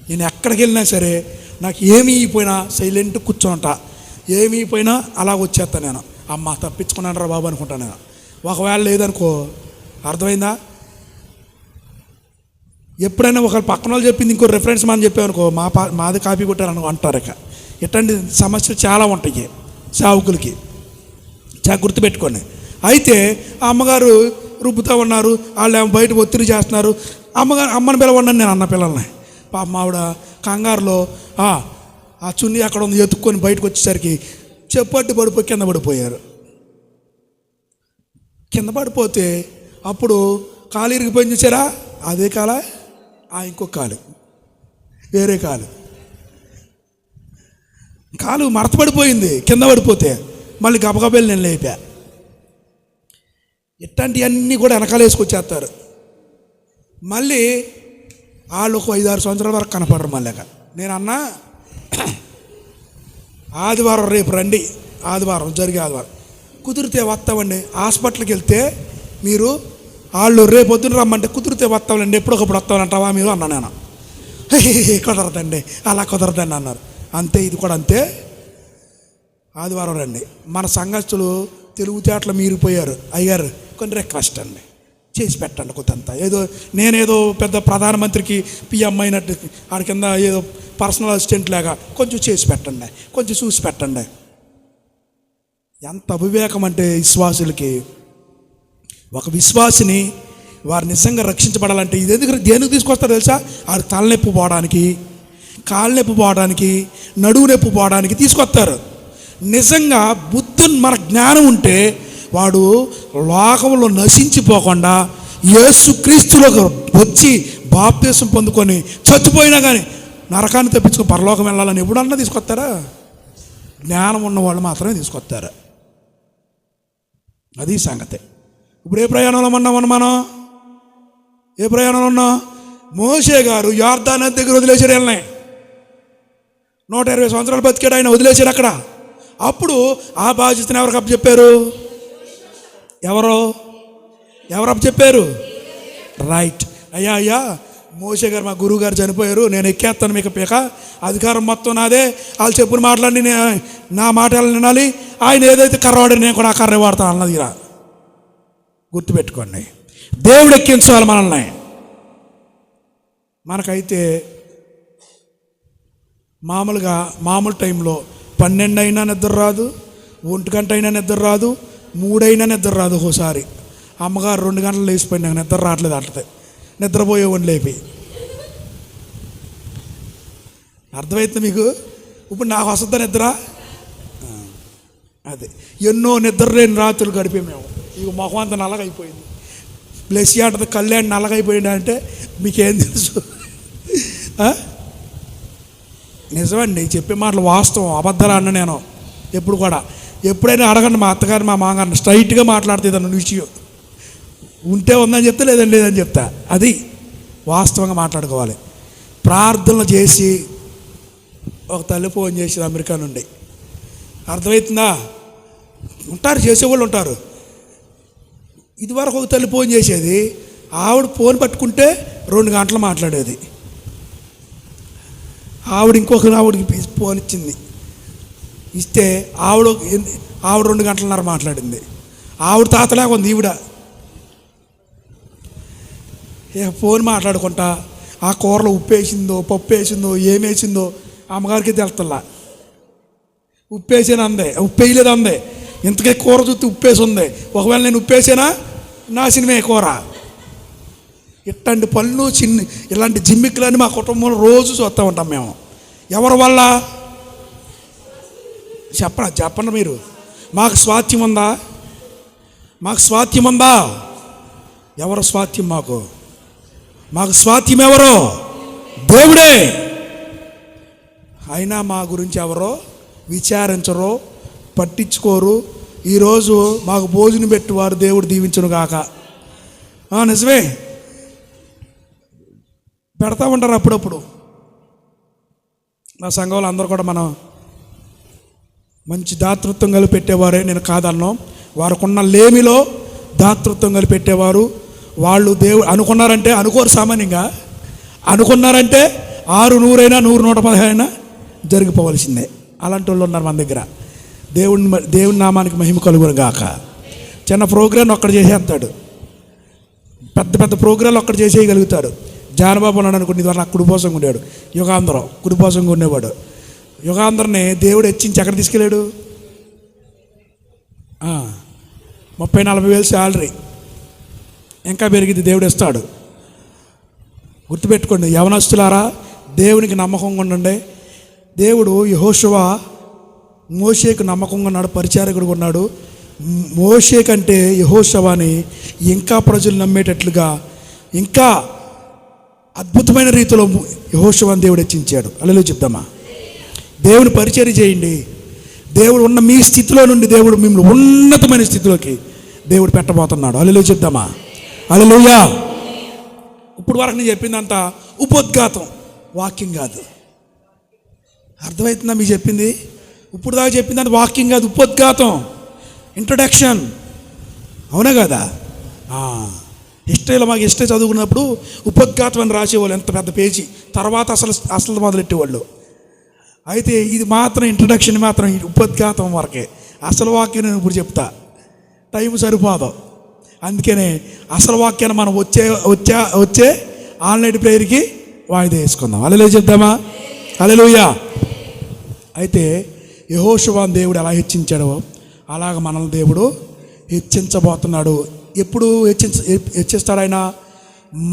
నేను ఎక్కడికి వెళ్ళినా సరే నాకు ఏమీ అయిపోయినా సైలెంట్ కూర్చోంట, ఏమీ అయిపోయినా అలా వచ్చేస్తాను నేను. అమ్మ తప్పించుకున్నాను రా బాబు అనుకుంటాను నేను. ఒకవేళ లేదనుకో, అర్థమైందా? ఎప్పుడైనా ఒక పక్కన వాళ్ళు చెప్పింది ఇంకో రెఫరెన్స్ మనం చెప్పామనుకో, మాది కాపీ కొట్టారనుకో అంటారు. ఇక ఇట్లాంటి సమస్యలు చాలా ఉంటాయి సేవకులకి, గుర్తుపెట్టుకోండి. అయితే ఆ అమ్మగారు రుబ్బుతూ ఉన్నారు, వాళ్ళు బయట ఒత్తిడి చేస్తున్నారు. అమ్మని పిలవన్నాను నేను, అన్న పిల్లల్ని. పాప ఆవిడ కంగారులో ఆ చున్నీ అక్కడ ఉంది ఎత్తుక్కొని బయటకు వచ్చేసరికి చెప్పట్టు పడిపోయి కింద పడిపోయారు. కింద పడిపోతే అప్పుడు కాలు ఇరిగిపోయింది చూసారా, అదే కాల ఇంకొక కాలు, వేరే కాలు మడతపడిపోయింది కింద పడిపోతే. మళ్ళీ గబగబేలు నేను లేపా. ఇట్లాంటివన్నీ కూడా వెనకాల వేసుకొచ్చేస్తారు. మళ్ళీ వాళ్ళు ఒక 5-6 సంవత్సరాల వరకు కనపడరు. మళ్ళీ నేను అన్నా, ఆదివారం రేపు రండి, ఆదివారం జరిగే ఆదివారం కుదిరితే వస్తామండి. హాస్పిటల్కి వెళ్తే మీరు వాళ్ళు రేపు పొద్దున రమ్మంటే కుదిరితే వస్తామండి, ఎప్పుడొకప్పుడు వస్తామంటావా మీరు అన్నా. నేను కుదరదండి, అలా కుదరదండి అన్నారు. అంతే, ఇది కూడా అంతే. ఆదివారం రండి. మన సంఘస్థులు తెలుగుతేటలు మీరిపోయారు. అయ్యారు కొన్ని రిక్వెస్ట్ అండి, చేసి పెట్టండి కొంతంత. నేనేదో పెద్ద ప్రధానమంత్రికి పిఎం అయినట్టు ఆడి కింద ఏదో పర్సనల్ అసిస్టెంట్ లాగా కొంచెం చేసి పెట్టండి, కొంచెం చూసి పెట్టండి. ఎంత అవివేకం అంటే విశ్వాసులకి. ఒక విశ్వాసిని వారు నిజంగా రక్షించబడాలంటే ఇది దేనికి తీసుకొస్తారు తెలుసా? ఆడు తలనొప్పి పోవడానికి, కాళ్ళ నొప్పి పోవడానికి, నడువు నొప్పి పోవడానికి తీసుకొస్తారు. నిజంగా మన జ్ఞానం ఉంటే వాడు లోకంలో నశించిపోకుండా యేసుక్రీస్తులో వచ్చి బాప్తిసం పొందుకొని చచ్చిపోయినా కానీ నరకాన్ని తప్పించుకొని పరలోకం వెళ్ళాలని ఎప్పుడన్నా తీసుకొస్తారా? జ్ఞానం ఉన్నవాళ్ళు మాత్రమే తీసుకొస్తారు. అది సంగతి. ఇప్పుడు ఏ ప్రయాణంలో మనం ఏ ప్రయాణంలో ఉన్నాం? మోషే గారు యొర్దాను నది దగ్గర వదిలేశారు. వెళ్ళినాయి 120 సంవత్సరాలు బతికాడు ఆయన, వదిలేశారు అక్కడ. అప్పుడు ఆ బాధ్యతను ఎవరికి అప్పచెప్పారు? ఎవరు అప్పచెప్పారు? రైట్. అయ్యా మోషే గారు మా గురువు గారు చనిపోయారు, నేను ఎక్కేస్తాను మీకు పీక, అధికారం మొత్తం నాదే, వాళ్ళు చెప్పుని మాట్లాడి నా మాటలు వినాలి, ఆయన ఏదైతే కర్రవాడని నేను కూడా ఆ కర్ర వాడతాను అన్నది. గుర్తుపెట్టుకోండి, దేవుడు ఎక్కించాలి మనల్ని. మనకైతే మామూలు టైంలో 12 అయినా నిద్ర రాదు, 1 గంట అయినా నిద్ర రాదు, 3 అయినా నిద్ర రాదు. ఒకసారి అమ్మగారు 2 గంటలు లేచిపోయి నాకు నిద్ర రావట్లేదు అంటది, నిద్రపోయేవాడిని లేపి. అర్థమవుతుంది మీకు? ఇప్పుడు నాకు వస్తుందా నిద్ర? అదే ఎన్నో నిద్ర లేని రాత్రులు గడిపే మేము. ఇక మొహం అంతా నల్లగైపోయింది. బ్లెస్సీ అంటది కళ్యాణ్ నల్లగైపోయింది అంటే మీకేం తెలుసు? నిజమండి, చెప్పే మాటలు వాస్తవం, అబద్ధాలు అన్న నేను ఎప్పుడు కూడా. ఎప్పుడైనా అడగండి మా అత్తగారు మా మామగారిని, స్ట్రైట్గా మాట్లాడితే దాని విషయం ఉంటే ఉందని చెప్తే, లేదని చెప్తా. అది వాస్తవంగా మాట్లాడుకోవాలి. ప్రార్థనలు చేసి ఒక తల్లి ఫోన్ చేసి అమెరికా నుండి, అర్థమవుతుందా? ఉంటారు, చేసేవాళ్ళు ఉంటారు. ఇదివరకు ఒక తల్లి ఫోన్ చేసేది, ఆవిడ ఫోన్ పట్టుకుంటే 2 గంటలు మాట్లాడేది. ఆవిడికి ఫోన్ ఇస్తే ఆవిడ 2 గంటలన్నర మాట్లాడింది. ఆవిడ తాతలాగా ఉంది ఈవిడ. ఫోన్ మాట్లాడుకుంటా ఆ కూరలో ఉప్పు వేసిందో పప్పు వేసిందో ఏమేసిందో అమ్మగారికి తెలుస్తల్లా. ఉప్పు వేసాను అందే, ఉప్పు వేయలేదు అందే. ఇంతకే కూర చూస్తే ఉప్పేసి ఉంది, ఒకవేళ నేను ఉప్పేసానా నాశనమే కూర. ఇట్లాంటి పళ్ళు ఇలాంటి జిమ్మిక్కులన్నీ మా కుటుంబంలో రోజు చూస్తూ ఉంటాం మేము. ఎవరి వల్ల చెప్పండి మీరు. మాకు స్వాస్థ్యం ఉందా? ఎవరు స్వాస్థ్యం? మాకు స్వాస్థ్యం ఎవరో? దేవుడే. అయినా మా గురించి ఎవరో విచారించరు, పట్టించుకోరు. ఈరోజు మాకు భోజనం పెట్టువారు దేవుడు దీవించును గాక. నిజమే, పెడతా ఉంటారు అప్పుడప్పుడు. నా సంఘంలో అందరూ కూడా మనం మంచి దాతృత్వం కలిపి పెట్టేవారే, నేను కాదన్నాం. వారికున్న లేమిలో దాతృత్వం కలిపి పెట్టేవారు. వాళ్ళు దేవుడు అనుకున్నారంటే, అనుకోరు సామాన్యంగా, అనుకున్నారంటే 6 100 అయినా 100 115 అయినా జరిగిపోవలసిందే. అలాంటి వాళ్ళు ఉన్నారు మన దగ్గర. దేవుని నామానికి మహిమ కలుగును గాక. చిన్న ప్రోగ్రాం ఒక్కడు చేసేస్తాడు, పెద్ద పెద్ద ప్రోగ్రాంలు ఒక్కడు చేసేయగలుగుతాడు. జానబాబు ఉన్నాడు అనుకోండి, ఇది నాకు కుడిపోసం ఉండేవాడు. యుగాంధ్రం కుడిపోసంగా ఉండేవాడు. యుగాంధ్రని దేవుడు హెచ్చించి ఎక్కడ తీసుకెళ్ళాడు? 30-40 వేలు శాలరీ, ఇంకా పెరిగింది, దేవుడు ఇస్తాడు. గుర్తుపెట్టుకోండి యవనస్తులారా, దేవునికి నమ్మకంగా ఉండండి. దేవుడు యెహోషువ మోషేకు నమ్మకంగా ఉన్నాడు, పరిచారకుడుగా ఉన్నాడు. మోషే కంటే యెహోషువని ఇంకా ప్రజలు నమ్మేటట్లుగా ఇంకా అద్భుతమైన రీతిలో యెహోషువని దేవుడు హెచ్చించాడు. అల్లెలు చెప్దామా? దేవుని పరిచర్య చేయండి. దేవుడు ఉన్న మీ స్థితిలో నుండి దేవుడు మిమ్మల్ని ఉన్నతమైన స్థితిలోకి దేవుడు పెట్టబోతున్నాడు. అల్లెలు చెప్దామా? హల్లెలూయా. ఇప్పుడు వరకు నేను చెప్పిందంతా ఉపోద్ఘాతం, వాక్యం కాదు. అర్థమవుతుందా మీకు చెప్పింది? ఇప్పుడు దాకా చెప్పిందంటే వాక్యం కాదు, ఉపోద్ఘాతం, ఇంట్రొడక్షన్. అవునా కదా? హిస్టరీలో మాకు హిస్టరీ చదువుకున్నప్పుడు ఉపోద్ఘాతం అని రాసేవాళ్ళు, ఎంత పెద్ద పేజీ. తర్వాత అసలు మొదలెట్టేవాళ్ళు. అయితే ఇది మాత్రం ఇంట్రొడక్షన్, మాత్రం ఉపోద్ఘాతం వరకే. అసలు వాక్యం నేను ఇప్పుడు చెప్తా, టైం సరిపోదు. అందుకనే అసలు వాక్యాన్ని మనం వచ్చే ఆన్లైన్ ప్రేయర్కి వాయిదా వేసుకుందాం. హల్లెలూయా చెప్దామా? హల్లెలూయా. అయితే యెహోషువను దేవుడు ఎలా హెచ్చించాడో అలాగ మనల్ని దేవుడు హెచ్చించబోతున్నాడు. ఎప్పుడు హెచ్చిస్తాడు ఆయన?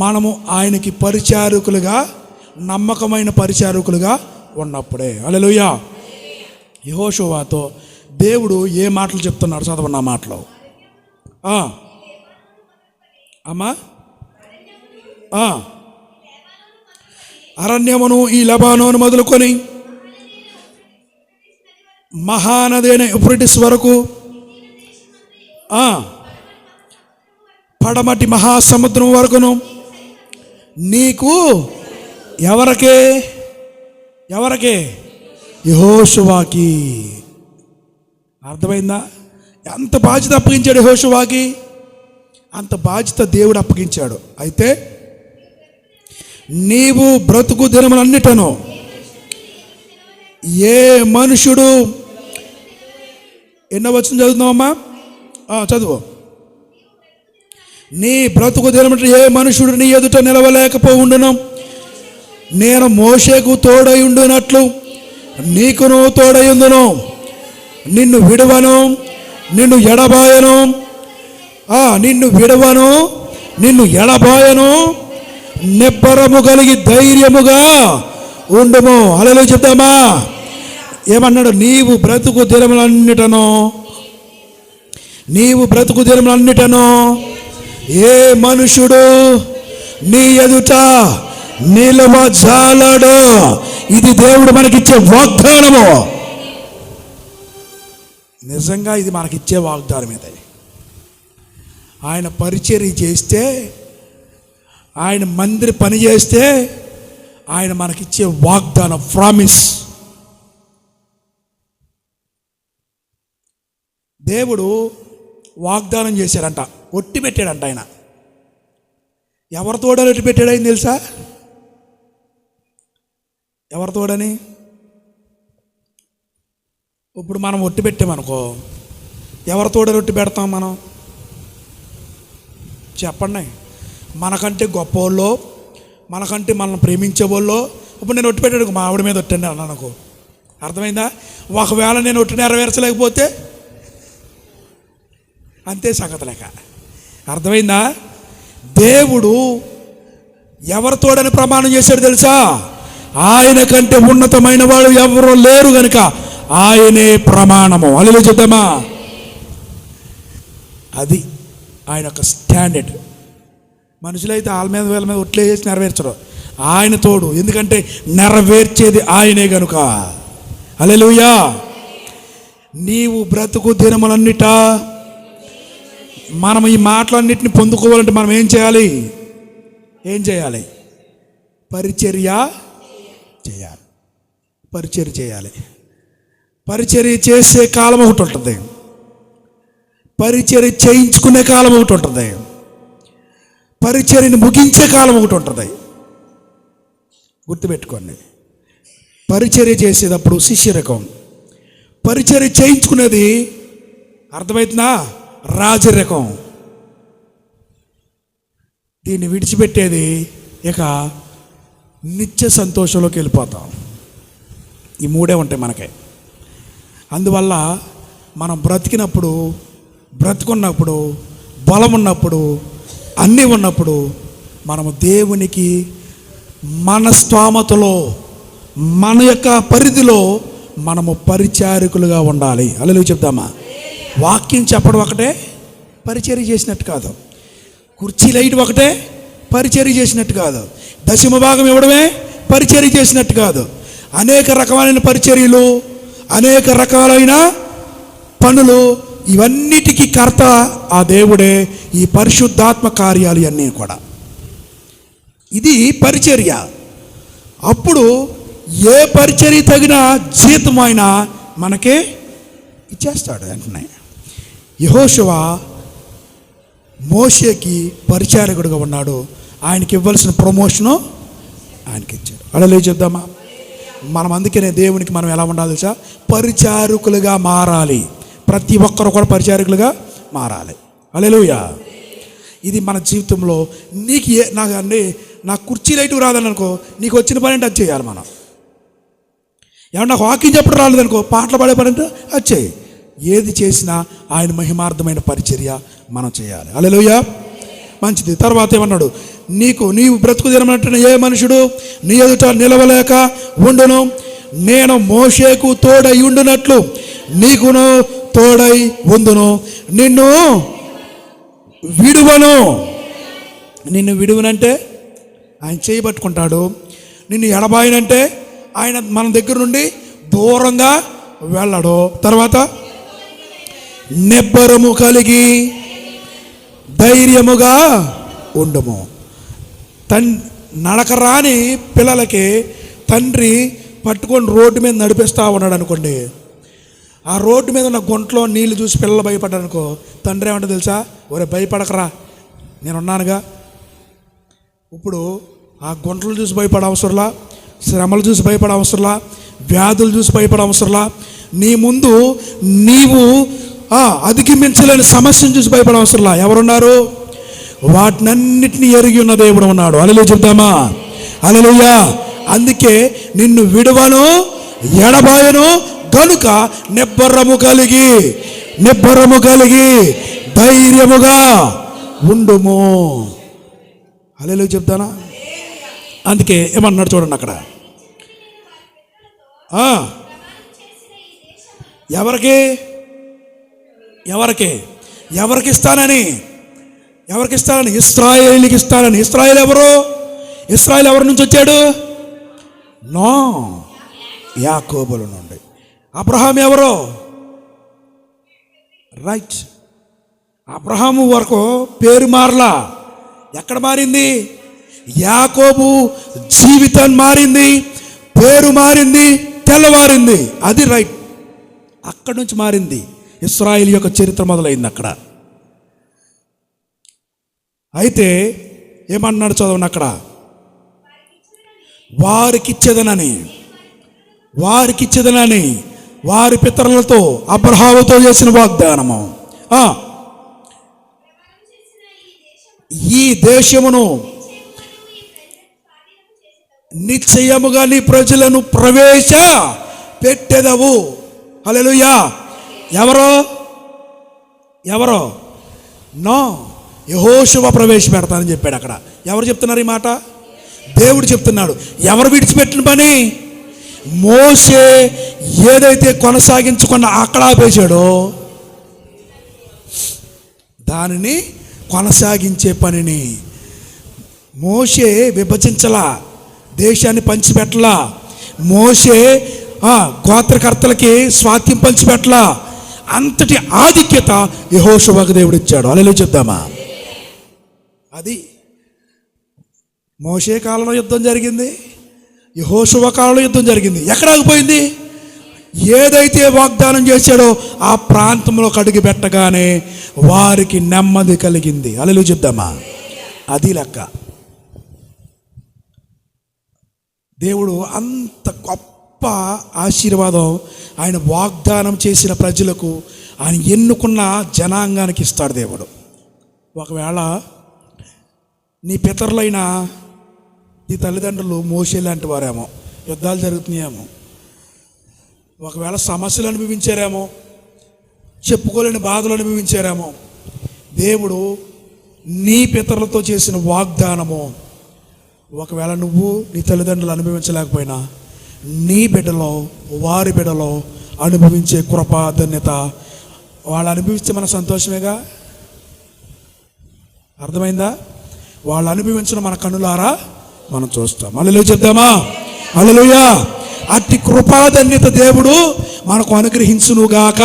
మనము ఆయనకి పరిచారకులుగా, నమ్మకమైన పరిచారకులుగా ఉన్నప్పుడే. హల్లెలూయా. యెహోషువతో దేవుడు ఏ మాటలు చెప్తున్నాడు చదవండి. ఆ మాటలు అమ్మా, అరణ్యమును ఈ లెబానోను మొదలుకొని మహానది అయిన యూఫ్రటీస్ వరకు, పడమటి మహాసముద్రం వరకును నీకు ఎవరికే? యెహోషువకి. అర్థమైందా? ఎంత బాధ్యత అప్పగించాడు యెహోషువకి, అంత బాధ్యత దేవుడు అప్పగించాడు. అయితే నీవు బ్రతుకు దినములన్నిటను ఏ మనుషుడు, ఎన్నో వచనం చదువుతున్నావమ్మా? చదువు. నీ బ్రతుకు దినములు ఏ మనుషుడు నీ ఎదుట నిలవలేకపోవుండును. నేను మోషేకు తోడై ఉండునట్లు నీకును తోడై ఉందును. నిన్ను విడవను, నిన్ను ఎడబాయను. నిన్ను విడవను, నిన్ను ఎడబాయను. నిబ్బరము కలిగి ధైర్యముగా ఉండుము. హల్లెలూయా చెప్తామా? ఏమన్నాడు? నీవు బ్రతుకు దినములన్నిటను ఏ మనుషుడు నీ ఎదుట నిలవజాలడు. ఇది దేవుడు మనకిచ్చే వాగ్దానము. నిజంగా ఇది మనకిచ్చే వాగ్దానం. ఇది ఆయన పరిచర్య చేస్తే, ఆయన మందిర పని చేస్తే ఆయన మనకిచ్చే వాగ్దానం, ప్రామిస్. దేవుడు వాగ్దానం చేశాడంట, ఒట్టి పెట్టాడంట. ఆయన ఎవరి తోడని ఒట్టి పెట్టాడు ఆయన తెలుసా? ఎవరి తోడని? ఇప్పుడు మనం ఒట్టి పెట్టామనుకో, ఎవరి తోడని ఒట్టి పెడతాం మనం? చెప్పండి. మనకంటే గొప్ప వాళ్ళు, మనకంటే మనల్ని ప్రేమించే వాళ్ళు. ఇప్పుడు నేను ఒట్టి పెట్టాడు, మా ఆవిడ మీద ఒట్టండి అన్నాను అనుకో, అర్థమైందా? ఒకవేళ నేను ఒట్టి నెరవేర్చలేకపోతే అంతే సంగతి లేక. అర్థమైందా? దేవుడు ఎవరితోడని ప్రమాణం చేశాడు తెలుసా? ఆయన కంటే ఉన్నతమైన వాడు ఎవరు లేరు గనుక ఆయనే ప్రమాణము. హల్లెలూయా చెప్దామా? అది ఆయన యొక్క స్టాండర్డ్. మనుషులైతే వాళ్ళ మీద వీళ్ళ మీద ఒట్లే చేసి నెరవేర్చరు. ఆయన తోడు, ఎందుకంటే నెరవేర్చేది ఆయనే గనుక. హల్లెలూయా. నీవు బ్రతుకు దినములన్నిట మనం ఈ మాటలన్నిటిని పొందుకోవాలంటే మనం ఏం చేయాలి? పరిచర్య చేయాలి. పరిచర్య చేసే కాలం ఒకటి ఉంటుంది, పరిచర్య చేయించుకునే కాలం ఒకటి ఉంటుంది, పరిచర్యని ముగించే కాలం ఒకటి ఉంటుంది. గుర్తుపెట్టుకోండి. పరిచర్య చేసేటప్పుడు శిష్యరకం, పరిచర్య చేయించుకునేది అర్థమవుతుందా? రాజరకం. దీన్ని విడిచిపెట్టేది ఇక నిత్య సంతోషంలోకి వెళ్ళిపోతాం. ఈ మూడే ఉంటాయి మనకే. అందువల్ల మనం బ్రతుకున్నప్పుడు బలం ఉన్నప్పుడు అన్నీ ఉన్నప్పుడు మనము దేవునికి మన స్తోమతలో మన యొక్క పరిధిలో మనము పరిచారకులుగా ఉండాలి. హల్లెలూయా చెప్దామా? వాక్యం చెప్పడం ఒకటే పరిచర్య చేసినట్టు కాదు, కుర్చీ లైట్ ఒకటే పరిచర్య చేసినట్టు కాదు, దశమ భాగం ఇవ్వడమే పరిచర్య చేసినట్టు కాదు. అనేక రకమైన పరిచర్యలు, అనేక రకాలైన పనులు, ఇవన్నిటికీ కర్త ఆ దేవుడే. ఈ పరిశుద్ధాత్మ కార్యాలు అన్నీ కూడా ఇది పరిచర్య. అప్పుడు ఏ పరిచర్య తగిన జీతం అయినా మనకే ఇచ్చేస్తాడు వెంటనే. యెహోషువ మోషేకి పరిచారకుడుగా ఉన్నాడు, ఆయనకి ఇవ్వాల్సిన ప్రమోషను ఆయనకి ఇచ్చాడు. అలా చెప్దామా? మనం అందుకనే దేవునికి మనం ఎలా ఉండాలి తెలుసా? పరిచారకులుగా మారాలి. ప్రతి ఒక్కరు కూడా పరిచారకులుగా మారాలి. హల్లెలూయా. ఇది మన జీవితంలో నీకు నాకు కుర్చీ లైట్ రాదని అనుకో, నీకు వచ్చిన పని అంటే అది చేయాలి. మనం ఏమన్నా నాకు వాక్యం చెప్పడం రాలేదనుకో, పాటలు పాడే పని అంటే అది చేయి. ఏది చేసినా ఆయన మహిమార్థమైన పరిచర్య మనం చేయాలి. హల్లెలూయా. మంచిది. తర్వాత ఏమన్నాడు? నీవు బ్రతుకు దినమంటే ఏ మనుషుడు నీ ఎదుట నిలవలేక ఉండును, నేను మోషేకు తోడై ఉండునట్లు నీకును తోడై ఉందును, నిన్ను విడువనంటే ఆయన చేయబట్టుకుంటాడు, నిన్ను ఎడబాయనంటే ఆయన మన దగ్గర నుండి దూరంగా వెళ్ళడు. తర్వాత నిబ్బరము కలిగి ధైర్యముగా ఉండుము. నడక రాని పిల్లలకి తండ్రి పట్టుకొని రోడ్డు మీద నడిపిస్తూ ఉన్నాడు అనుకోండి, ఆ రోడ్డు మీద ఉన్న గుంటలో నీళ్ళు చూసి పిల్లలు భయపడ్డారు అనుకో, తండ్రి ఏమంటే తెలుసా? ఒరే భయపడకరా, నేనున్నానుగా. ఇప్పుడు ఆ గుంటలు చూసి భయపడే అవసరంలా, శ్రమలు చూసి భయపడే అవసరంలా, వ్యాధులు చూసి భయపడే అవసరంలా, నీ ముందు నీవు అధిగమించలేని సమస్యను చూసి భయపడే అవసరంలా. ఎవరున్నారు? వాటినన్నిటిని ఎరిగి ఉన్న దేవుడు ఉన్నాడు. హల్లెలూయా చెప్దామా? హల్లెలూయా. అందుకే నిన్ను విడువను ఎడబాయను కనుక నిబ్బరము కలిగి ధైర్యముగా ఉండుము. హల్లెలూయా చెప్తానా? అందుకే ఏమన్నాడు చూడండి అక్కడ, ఎవరికి ఇస్తానని ఇశ్రాయేలుకి ఇస్తానని. ఇశ్రాయేలు ఎవరు? ఇశ్రాయేలు ఎవరి నుంచి వచ్చాడు? యాకోబుల నుండి. అబ్రహాం ఎవరు? రైట్, అబ్రహాము వరకు పేరు మారలా. ఎక్కడ మారింది? యాకోబు జీవితం మారింది, పేరు మారింది, తెల్లవారింది. అది రైట్. అక్కడి నుంచి మారింది. ఇశ్రాయేలు యొక్క చరిత్ర మొదలైంది అక్కడ. అయితే ఏమన్నాడు చదవండి అక్కడ, వారికిచ్చేదనని వారి పితరులతో అబ్రహాముతో చేసిన వాగ్దానము, ఈ దేశమును నిశ్చయముగా నీ ప్రజలను ప్రవేశ పెట్టెదవు. హల్లెలూయా. ఎవరో యెహోషువ ప్రవేశపెడతానని చెప్పాడు అక్కడ. ఎవరు చెప్తున్నారు ఈ మాట? దేవుడు చెప్తున్నాడు. ఎవరు విడిచిపెట్టిన పని? మోషే ఏదైతే కొనసాగించుకున్న అక్కడ ఆపేశాడో దానిని కొనసాగించే పనిని మోషే విభజించలా, దేశాన్ని పంచిపెట్టలా. మోషే గోత్రకర్తలకి స్వాస్థ్యం పంచిపెట్టలా. అంతటి ఆధిక్యత యెహోషువకు దేవుడు ఇచ్చాడు. హల్లెలూయా చెప్దామా? అది మోషే కాలంలో యుద్ధం జరిగింది, యెహోషువ కాలంలో యుద్ధం జరిగింది. ఎక్కడ ఆగిపోయింది? ఏదైతే వాగ్దానం చేశాడో ఆ ప్రాంతంలో అడుగు పెట్టగానే వారికి నెమ్మది కలిగింది. హల్లెలూయా చెప్దామా? అది లెక్క. దేవుడు అంత గొప్ప ఆశీర్వాదం ఆయన వాగ్దానం చేసిన ప్రజలకు, ఆయన ఎన్నుకున్న జనాంగానికి ఇస్తాడు దేవుడు. ఒకవేళ నీ పితరులైన నీ తల్లిదండ్రులు మోషే లాంటి వారేమో, యుద్ధాలు జరుగుతున్నాయేమో, ఒకవేళ సమస్యలు అనుభవించారేమో, చెప్పుకోలేని బాధలు అనుభవించారేమో. దేవుడు నీ పితరులతో చేసిన వాగ్దానము ఒకవేళ నువ్వు నీ తల్లిదండ్రులు అనుభవించలేకపోయినా నీ బిడ్డలో, వారి బిడ్డలో అనుభవించే కృప, ధన్యత వాళ్ళు అనుభవిస్తే మన సంతోషమేగా. అర్థమైందా? వాళ్ళు అనుభవించిన మన కన్నులారా మనం చూస్తాం. హల్లెలూయా చెప్దామా? హల్లెలూయా. అట్టి కృపాధన్యత దేవుడు మనకు అనుగ్రహించునుగాక,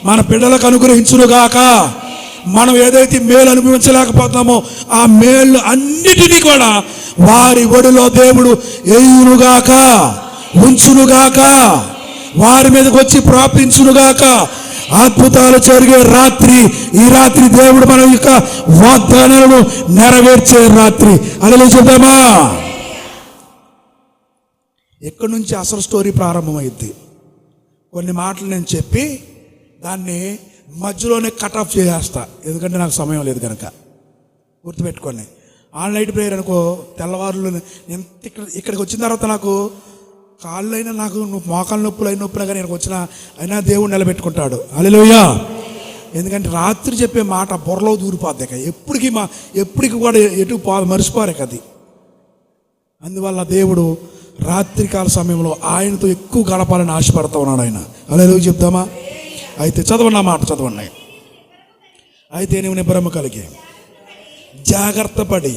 మన బిడ్డలకు అనుగ్రహించునుగాక. మనం ఏదైతే మేలు అనుభవించలేకపోతున్నామో ఆ మేలు అన్నిటినీ కూడా వారి ఒడిలో దేవుడు వేయునుగాక, ఉంచునుగాక, వారి మీదకి వచ్చి ప్రాప్తించునుగాక. అద్భుతాలు జరిగే రాత్రి ఈ రాత్రి దేవుడు మన యొక్క వాగ్దానాలను నెరవేర్చే రాత్రి. హల్లెలూయా చెప్దామా? ఎక్కడి నుంచి అసలు స్టోరీ ప్రారంభమైంది? కొన్ని మాటలు నేను చెప్పి దాన్ని మధ్యలోనే కట్ ఆఫ్ చేసేస్తా, ఎందుకంటే నాకు సమయం లేదు కనుక. గుర్తుపెట్టుకోండి, ఆన్లైన్ ప్రేయర్ అనుకో, తెల్లవారులు ఇక్కడికి వచ్చిన తర్వాత నాకు కాళ్ళైనా, నాకు మోకాళ్ళ నొప్పులు అయిన నొప్పులు కానీ ఇక్కడికి వచ్చిన అయినా దేవుడు నిలబెట్టుకుంటాడు. హల్లెలూయా. ఎందుకంటే రాత్రి చెప్పే మాట బుర్రలో దూరిపోద్ది, ఎప్పటికి కూడా ఎటు మర్చిపోరే కది. అందువల్ల దేవుడు రాత్రికాల సమయంలో ఆయనతో ఎక్కువ గడపాలని ఆశపడుతూ ఉన్నాడు ఆయన. హల్లెలూయా చెప్దామా? అయితే చదవండి, ఆ మాట చదవండి. అయితే నీవు నిబ్బరము కలిగి జాగ్రత్తపడి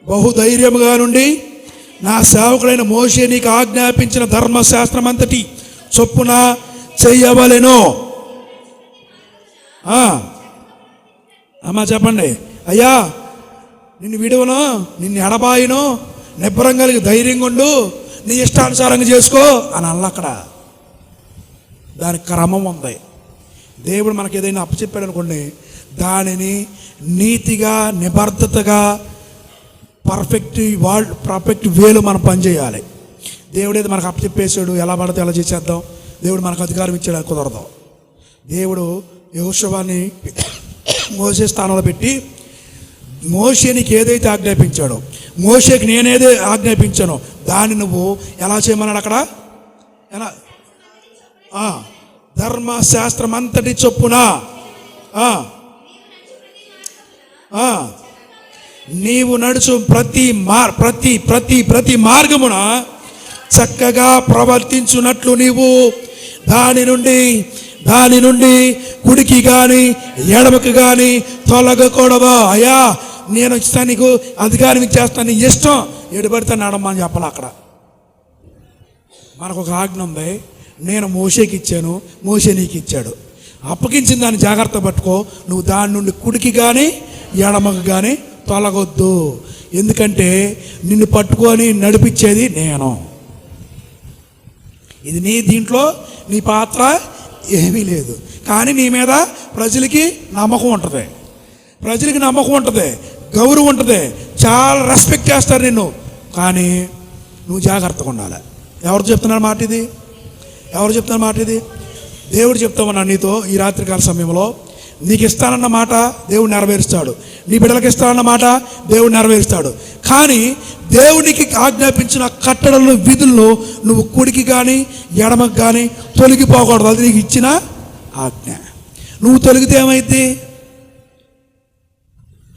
బహుధైర్యముగా నుండి నా సేవకుడైన మోషే నీకు ఆజ్ఞాపించిన ధర్మశాస్త్రం అంతటి చొప్పున చెయ్యవలెను. అమ్మా చెప్పండి. అయ్యా నిన్ను విడువను, నిన్ను ఎడబాయను, నిబ్బరం కలిగి ధైర్యంగా ఉండు, నీ ఇష్టానుసారంగా చేసుకో అని అక్కడ దానికి క్రమం ఉంది. దేవుడు మనకి ఏదైనా అప్పచెప్పాడు అనుకోండి, దానిని నీతిగా, నిబద్ధతగా, పర్ఫెక్ట్ వేలో మనం పనిచేయాలి. దేవుడు ఏదో మనకు అప్పచెప్పేసాడు, ఎలా పడితే ఎలా చేసేద్దాం, దేవుడు మనకు అధికారం ఇచ్చాడు, కుదరదు. దేవుడు యెహోషువని మోషే స్థానంలో పెట్టి మోషే నీకు ఏదైతే ఆజ్ఞాపించాడో, మోషేకి నేనేదే ఆజ్ఞాపించానో దాన్ని నువ్వు ఎలా చేయమన్నాడు అక్కడ? ఎలా? ధర్మశాస్త్రం అంతటి చొప్పున నీవు నడుచు ప్రతి మార్గమున చక్కగా ప్రవర్తించున్నట్లు నీవు దాని నుండి కుడికి కానీ ఎడమకి కానీ తొలగకూడదు. అయ్యా నేను ఇస్తాను, నీకు అధికారం ఇచ్చేస్తాను, నీ ఇష్టం, ఎడబడితే నడమని చెప్పాలి. అక్కడ మనకు ఒక ఆజ్ఞ ఉంది, నేను మోషేకి ఇచ్చాను, మోషే నీకు ఇచ్చాడు. అప్పగించిన దాన్ని జాగ్రత్త పట్టుకో. నువ్వు దాని నుండి కుడికి కానీ ఎడమకు కానీ తొలగొద్దు. ఎందుకంటే నిన్ను పట్టుకొని నడిపించేది నేను. ఇది దీంట్లో నీ పాత్ర ఏమీ లేదు. కానీ నీ మీద ప్రజలకి నమ్మకం ఉంటుంది, గౌరవం ఉంటుంది, చాలా రెస్పెక్ట్ చేస్తారు నిన్ను. కానీ నువ్వు జాగ్రత్తగా ఉండాలి. ఎవరు చెప్తున్నారు మాట ఇది? దేవుడు చెప్తామన్నా నీతో ఈ రాత్రికాల సమయంలో. నీకు ఇస్తానన్న మాట దేవుడు నెరవేరుస్తాడు, నీ బిడ్డలకు ఇస్తానన్న మాట దేవుడు నెరవేరుస్తాడు. కానీ దేవునికి ఆజ్ఞాపించిన కట్టడలను, విధులను నువ్వు కుడికి కానీ ఎడమకు కానీ తొలగిపోకూడదు. అది నీకు ఇచ్చిన ఆజ్ఞ. నువ్వు తొలగితే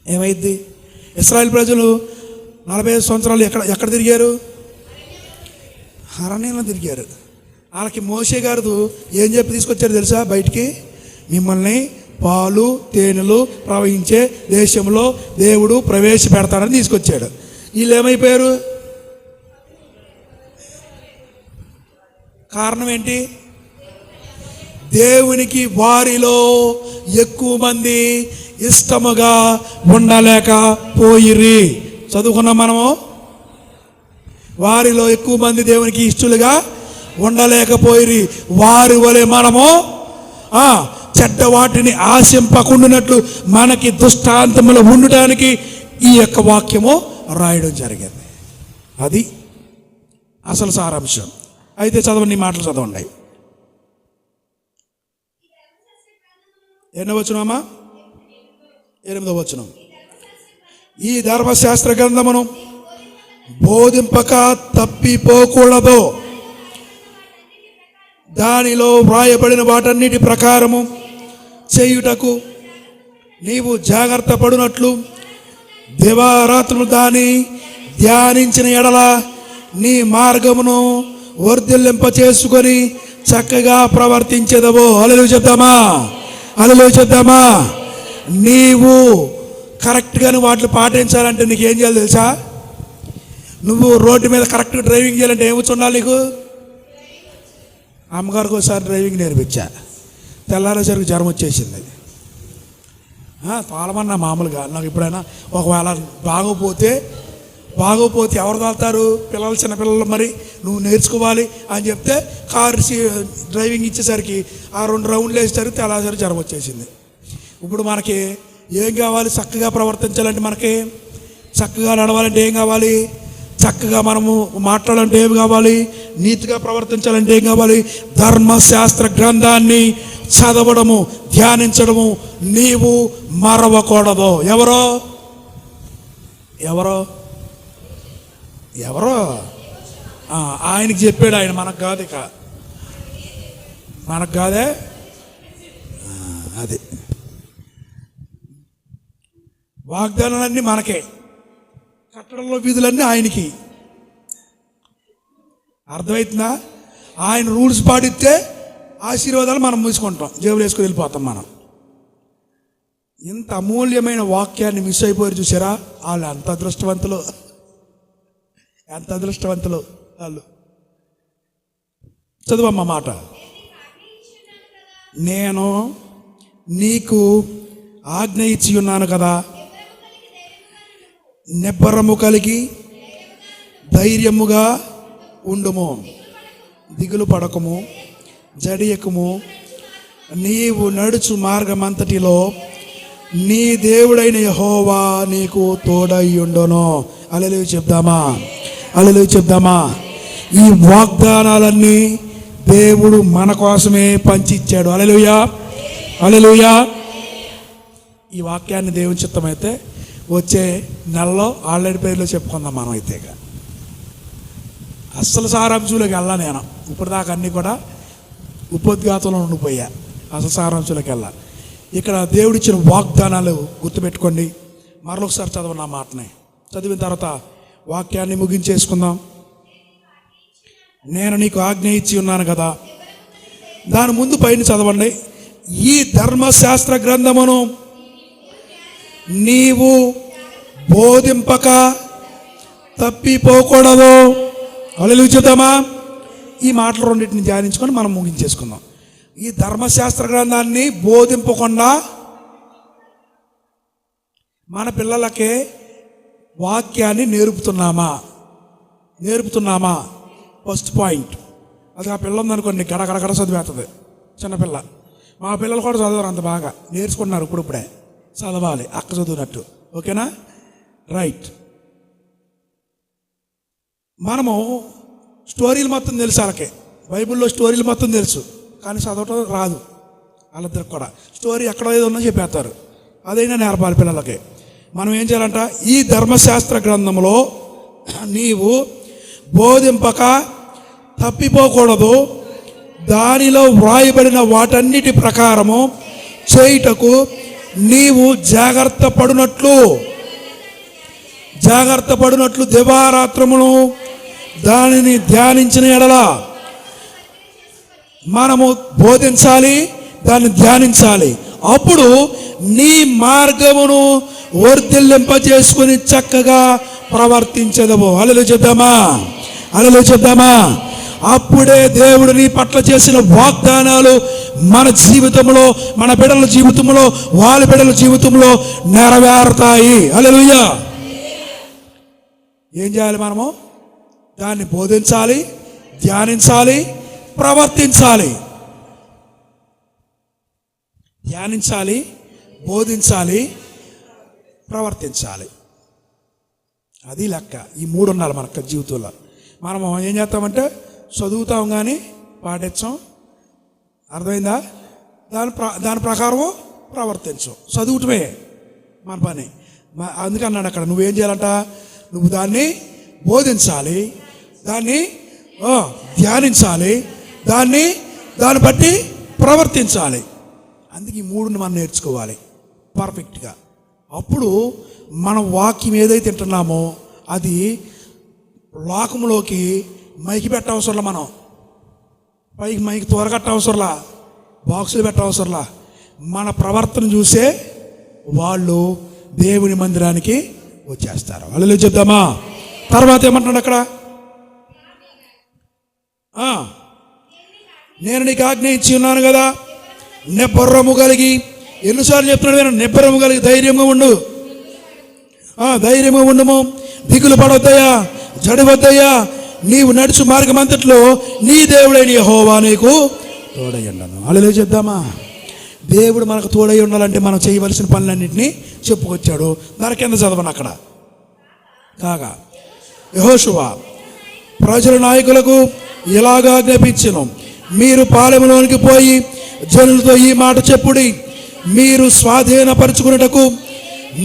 ఏమైద్ది? ఇశ్రాయేలు ప్రజలు 45 సంవత్సరాలు ఎక్కడ తిరిగారు? అరణ్యంలో తిరిగారు. వాళ్ళకి మోషే గారు ఏం చెప్పి తీసుకొచ్చారు తెలుసా? బయటికి మిమ్మల్ని పాలు తేనెలు ప్రవహించే దేశంలో దేవుడు ప్రవేశపెడతాడని తీసుకొచ్చాడు. వీళ్ళు ఏమైపోయారు? కారణం ఏంటి? దేవునికి వారిలో ఎక్కువ మంది ఇష్టముగా ఉండలేకపోయిరి. చదువుకున్నాం మనము. వారిలో ఎక్కువ మంది దేవునికి ఇష్టలుగా ఉండలేకపోయిరి. వారి వలె మనము చెడ్డ వాటిని ఆశింపకుండానట్లు మనకి దృష్టాంతములు ఉండటానికి ఈ యొక్క వాక్యము రాయడం జరిగింది. అది అసలు సారాంశం. అయితే చదవండి, మాటలు చదవండి. ఎన్నో వచనమా? 8వ వచనం. ఈ ధర్మశాస్త్ర గ్రంథమును బోధింపక తప్పిపోకూడదు. దానిలో వ్రాయబడిన వాటన్నిటి ప్రకారము చేయుటకు నీవు జాగ్రత్త పడునట్లు దివారాత్రులు దాన్ని ధ్యానించిన ఎడల నీ మార్గమును వర్ధిల్లింప చేసుకొని చక్కగా ప్రవర్తించేదవో. హల్లెలూయా చెప్దామా? హల్లెలూయా చెప్దామా? నీవు కరెక్ట్గాను వాటిని పాటించాలంటే నీకు ఏం చేయాలి తెలుసా? నువ్వు రోడ్డు మీద కరెక్ట్గా డ్రైవింగ్ చేయాలంటే ఏమొచ్చి ఉండాలి నీకు? అమ్మగారికి ఒకసారి డ్రైవింగ్ నేర్పించా, తెల్లారేసరికి జ్వరం వచ్చేసింది. తోలమన్నా మామూలుగా. నాకు ఎప్పుడైనా ఒకవేళ బాగోపోతే ఎవరు తోలుతారు? పిల్లలు, చిన్నపిల్లలు. మరి నువ్వు నేర్చుకోవాలి అని చెప్తే కారు డ్రైవింగ్ ఇచ్చేసరికి ఆ 2 రౌండ్లు వేసేసరికి తెల్లారేసరికి జ్వరం వచ్చేసింది. ఇప్పుడు మనకి ఏం కావాలి? చక్కగా ప్రవర్తించాలంటే, మనకి చక్కగా నడవాలంటే ఏం కావాలి? చక్కగా మనము మాట్లాడాలంటే ఏమి కావాలి? నీతిగా ప్రవర్తించాలంటే ఏం కావాలి? ధర్మశాస్త్ర గ్రంథాన్ని చదవడము, ధ్యానించడము నీవు మరవకూడదు. ఎవరో ఎవరో ఎవరో ఆయనకి చెప్పాడు. ఆయన మనకు కాదు, ఇక మనకు కాదే. అది వాగ్దానాలన్నీ మనకే, కట్టడంలో వీధులన్నీ ఆయనకి. అర్థమవుతుందా? ఆయన రూల్స్ పాటిస్తే ఆశీర్వాదాలు మనం మూసుకుంటాం, జేబులు వేసుకొని వెళ్ళిపోతాం మనం. ఇంత అమూల్యమైన వాక్యాన్ని మిస్ అయిపోయారు చూసారా? వాళ్ళు ఎంత అదృష్టవంతులు, ఎంత అదృష్టవంతులు వాళ్ళు. చదువమ్మ మాట. నేను నీకు ఆజ్ఞ ఇచ్చి ఉన్నాను కదా, నిబ్బరము కలిగి ధైర్యముగా ఉండుము, దిగులు పడకము, జడియకము. నీవు నడుచు మార్గమంతటిలో నీ దేవుడైన యెహోవా నీకు తోడయ్యుండును. హల్లెలూయా చెప్దామా? హల్లెలూయా చెప్దామా? ఈ వాగ్దానాలన్నీ దేవుడు మన కోసమే పంచిచ్చాడు. హల్లెలూయా, హల్లెలూయా. ఈ వాక్యాన్ని దేవుని చిత్తమైతే వచ్చే నెలలో ఆల్రెడీ పేర్లో చెప్పుకుందాం మనం. అయితే అస్సలు సారాంశంలోకి వెళ్ళా నేను. ఇప్పటిదాకా అన్నీ కూడా ఉపోద్ఘాతంలో ఉండిపోయా. అసలు సారాంశంలోకి వెళ్ళా. ఇక్కడ దేవుడిచ్చిన వాగ్దానాలు గుర్తుపెట్టుకోండి. మరొకసారి చదవను ఆ మాటని. చదివిన తర్వాత వాక్యాన్ని ముగించేసుకుందాం. నేను నీకు ఆజ్ఞ ఇచ్చి ఉన్నాను కదా. దాని ముందు పైన చదవండి. ఈ ధర్మశాస్త్ర గ్రంథమును నీవు బోధింపక తప్పిపోకూడదు. హల్లెలూయా చెప్దామా? ఈ మాటలు రెండింటిని ధ్యానించుకొని మనం ముగించేసుకుందాం. ఈ ధర్మశాస్త్ర గ్రంథాన్ని బోధింపకుండా మన పిల్లలకే వాక్యాన్ని నేర్పుతున్నామా? ఫస్ట్ పాయింట్ అది. ఆ పిల్ల ఉందనుకోండి, గడగడగడ చదివేస్తుంది చిన్నపిల్ల. మా పిల్లలు కూడా చదవరు అంత బాగా, నేర్చుకుంటున్నారు ఇప్పుడే. చదవాలి అక్క చదివినట్టు. ఓకేనా? రైట్. మనము స్టోరీలు మొత్తం తెలుసు వాళ్ళకి, బైబిల్లో స్టోరీలు మొత్తం తెలుసు, కానీ చదవటం రాదు వాళ్ళిద్దరికి కూడా. స్టోరీ ఎక్కడో ఏదో ఉన్నా చెప్పేస్తారు. అదైనా నేర్పాలి పిల్లలకి. మనం ఏం చేయాలంట? ఈ ధర్మశాస్త్ర గ్రంథంలో నీవు బోధింపక తప్పిపోకూడదు. దానిలో వ్రాయబడిన వాటన్నిటి ప్రకారము చేయుటకు నీవు జాగ్రత్త పడునట్లు దివారాత్రమును దానిని ధ్యానించిన ఎడల. మనము బోధించాలి, దాన్ని ధ్యానించాలి. అప్పుడు నీ మార్గమును వర్ధిల్లింపజేసుకుని చక్కగా ప్రవర్తించదవు. హల్లెలూయా చెప్దామా? హల్లెలూయా చెప్దామా? అప్పుడే దేవుడు నీ పట్ల చేసిన వాగ్దానాలు మన జీవితంలో, మన బిడ్డల జీవితంలో, వాళ్ళ బిడ్డల జీవితంలో నెరవేరుతాయి. హల్లెలూయా. ఏం చేయాలి? మనము దాన్ని బోధించాలి, ధ్యానించాలి, ప్రవర్తించాలి. ధ్యానించాలి, బోధించాలి, ప్రవర్తించాలి. అది లెక్క. ఈ మూడు ఉండాలి మన జీవితంలో. మనము ఏం చేస్తామంటే చదువుతాం కానీ పాటించాం. అర్థమైందా? దాని ప్రకారం ప్రవర్తించం. చదువుటమే మన పని. అందుకన్నాడు అక్కడ, నువ్వేం చేయాలంట? నువ్వు దాన్ని బోధించాలి, దాన్ని ధ్యానించాలి, దాన్ని బట్టి ప్రవర్తించాలి. అందుకే ఈ మూడుని మనం నేర్చుకోవాలి పర్ఫెక్ట్గా. అప్పుడు మనం వాక్యం ఏదైతే తింటున్నామో అది లోకంలోకి మైకి పెట్టవసరంలా, మనం పైకి మైకి త్వరగట్టవసరంలా, బాక్సులు పెట్టవసరంలా. మన ప్రవర్తన చూసే వాళ్ళు దేవుని మందిరానికి వచ్చేస్తారు. వాళ్ళు చెప్దామా? తర్వాత ఏమంటున్నాడు అక్కడ? నేను నీకు ఆజ్ఞ ఇచ్చి ఉన్నాను కదా, నిబ్బరము కలిగి. ఎన్నిసార్లు చెప్తున్నాడు? నిబ్బరము కలిగి ధైర్యంగా ఉండు, ధైర్యంగా ఉండము, దిగులు పడొద్దయ్యా, జడవద్దయ్యా. నీవు నడుచు మార్గం అంతట్లో నీ దేవుడైన యెహోవా నీకు తోడై ఉండను. హల్లెలూయా చెప్దామా? దేవుడు మనకు తోడై ఉండాలంటే మనం చేయవలసిన పనులన్నింటినీ చెప్పుకొచ్చాడు. దాని కింద చదవను అక్కడ. కాగా యెహోషువ ప్రజల నాయకులకు ఇలాగా ఆజ్ఞాపించెను, మీరు పాలెములోనికి పోయి జనులతో ఈ మాట చెప్పుడి, మీరు స్వాధీనపరుచుకున్నటకు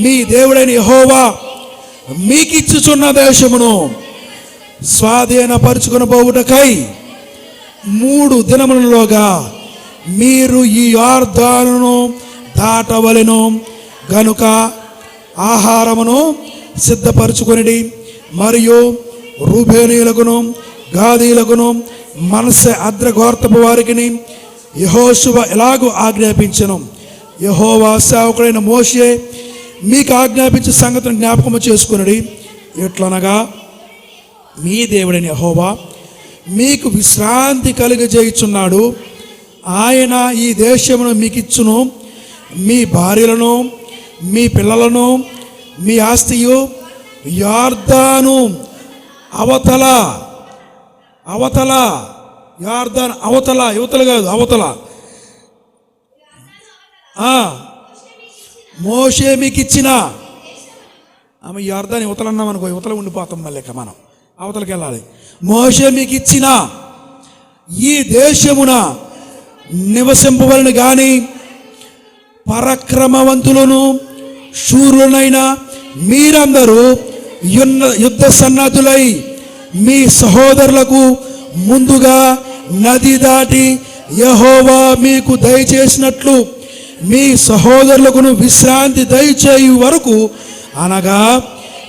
మీ దేవుడైన యెహోవా మీకిచ్చుచున్న దేశమును స్వాధీనపరుచుకుని పోవుటకై 3 దినములలోగా మీరు ఈ యొర్దానును దాటవలెను గనుక ఆహారమును సిద్ధపరచుకొనిడి. మరియు రూబేనీయులకును, గాదీయులకును, మనస్సే అద్రగోత్రపు వారికి యెహోషువ ఎలాగూ ఆజ్ఞాపించెను. యెహోవా సేవకుడైన మోషే మీకు ఆజ్ఞాపించే సంగతిని జ్ఞాపకము చేసుకునడి. ఎట్లనగా మీ దేవుడైన యెహోవా మీకు విశ్రాంతి కలిగజేయుచున్నాడు. ఆయన ఈ దేశమును మీకు ఇచ్చును. మీ భార్యలను, మీ పిల్లలను, మీ ఆస్తియు యొర్దాను అవతల యొర్దాను అవతల, యువతలు కాదు, అవతల మోషే మీకు ఇచ్చిన ఆమె యొర్దాను యువతలు అన్నాం అనుకో, యువతల ఉండిపోతాం. మళ్ళీ మనం అవతలకి వెళ్ళాలి. మోషే మీకు ఇచ్చిన ఈ దేశమున నివసింపవలని కానీ పరాక్రమవంతులను శూరులనైనా మీరందరూ యుద్ధ సన్నద్ధులై మీ సహోదరులకు ముందుగా నది దాటి యెహోవా మీకు దయచేసినట్లు మీ సహోదరులకు విశ్రాంతి దయచేయు వరకు, అనగా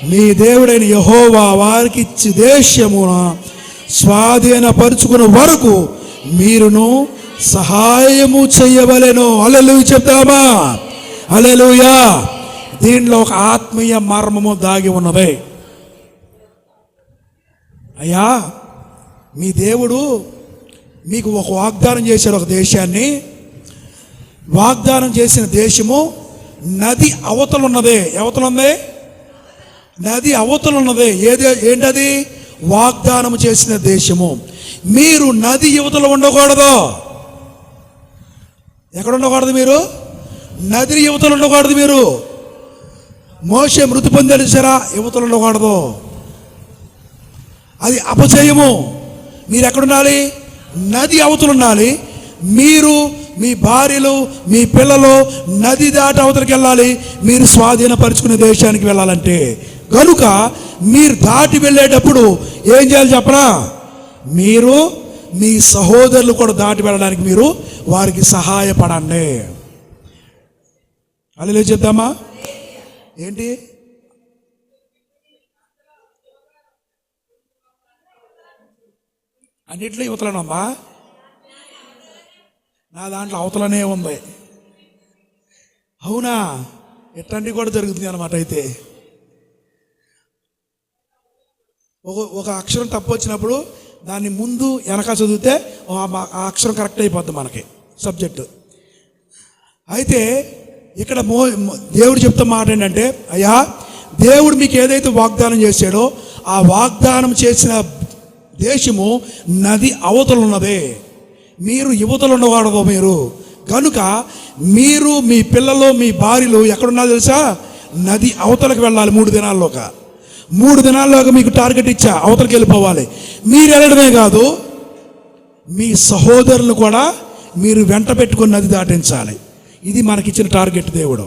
మీ దేవుడైన యెహోవా వారికి ఇచ్చి దేశమున స్వాధీనపరుచుకున్న వరకు మీరును సహాయము చేయవలెను. హల్లెలూయా చెప్తామా? హల్లెలూయా. దీనిలో ఒక ఆత్మీయ మర్మము దాగి ఉన్నది. అయ్యా, మీ దేవుడు మీకు ఒక వాగ్దానం చేశాడు. ఒక దేశాన్ని వాగ్దానం చేసిన దేశము నది అవతల ఉన్నదే. అవతలుంది, నది అవతల ఉన్నదే. ఏంటది? వాగ్దానం చేసిన దేశము. మీరు నది యువతల ఉండకూడదు. ఎక్కడ ఉండకూడదు? మీరు నది యువతలు ఉండకూడదు. మీరు మోషే మృతి పొందాడు సరా, యువతలు ఉండకూడదు. అది అపజయము. మీరు ఎక్కడుండాలి? నది అవతలు ఉండాలి. మీరు, మీ భార్యలు, మీ పిల్లలు నది దాటి అవతలికి వెళ్ళాలి. మీరు స్వాధీనపరుచుకునే దేశానికి వెళ్ళాలంటే కనుక మీరు దాటి వెళ్ళేటప్పుడు ఏం చేయాలి చెప్పరా? మీరు మీ సహోదరులు కూడా దాటి వెళ్ళడానికి మీరు వారికి సహాయపడండి. అలా చెప్తామా? ఏంటి? అన్నిట్లో యువతలనమ్మా, నా దాంట్లో అవతలనే ఉంది. అవునా, ఎట్లాంటివి కూడా జరుగుతుంది అన్నమాట. అయితే ఒక అక్షరం తప్పు వచ్చినప్పుడు దాన్ని ముందు వెనక చదివితే ఆ అక్షరం కరెక్ట్ అయిపోద్ది మనకి సబ్జెక్టు. అయితే ఇక్కడ దేవుడు చెప్తున్న మాట ఏంటంటే, అయ్యా దేవుడు మీకు ఏదైతే వాగ్దానం చేశాడో ఆ వాగ్దానం చేసిన దేశము నది అవతల ఉన్నదే, మీరు యువతలు ఉన్నవాడదో మీరు కనుక మీరు మీ పిల్లలు మీ భార్యలు ఎక్కడున్నా తెలుసా, నది అవతలకు వెళ్ళాలి. 3 దినాల్లోగా మీకు టార్గెట్ ఇచ్చా, అవతలకి వెళ్ళిపోవాలి. మీరు వెళ్ళడమే కాదు, మీ సహోదరులు కూడా మీరు వెంట పెట్టుకుని నది దాటించాలి. ఇది మనకిచ్చిన టార్గెట్. దేవుడు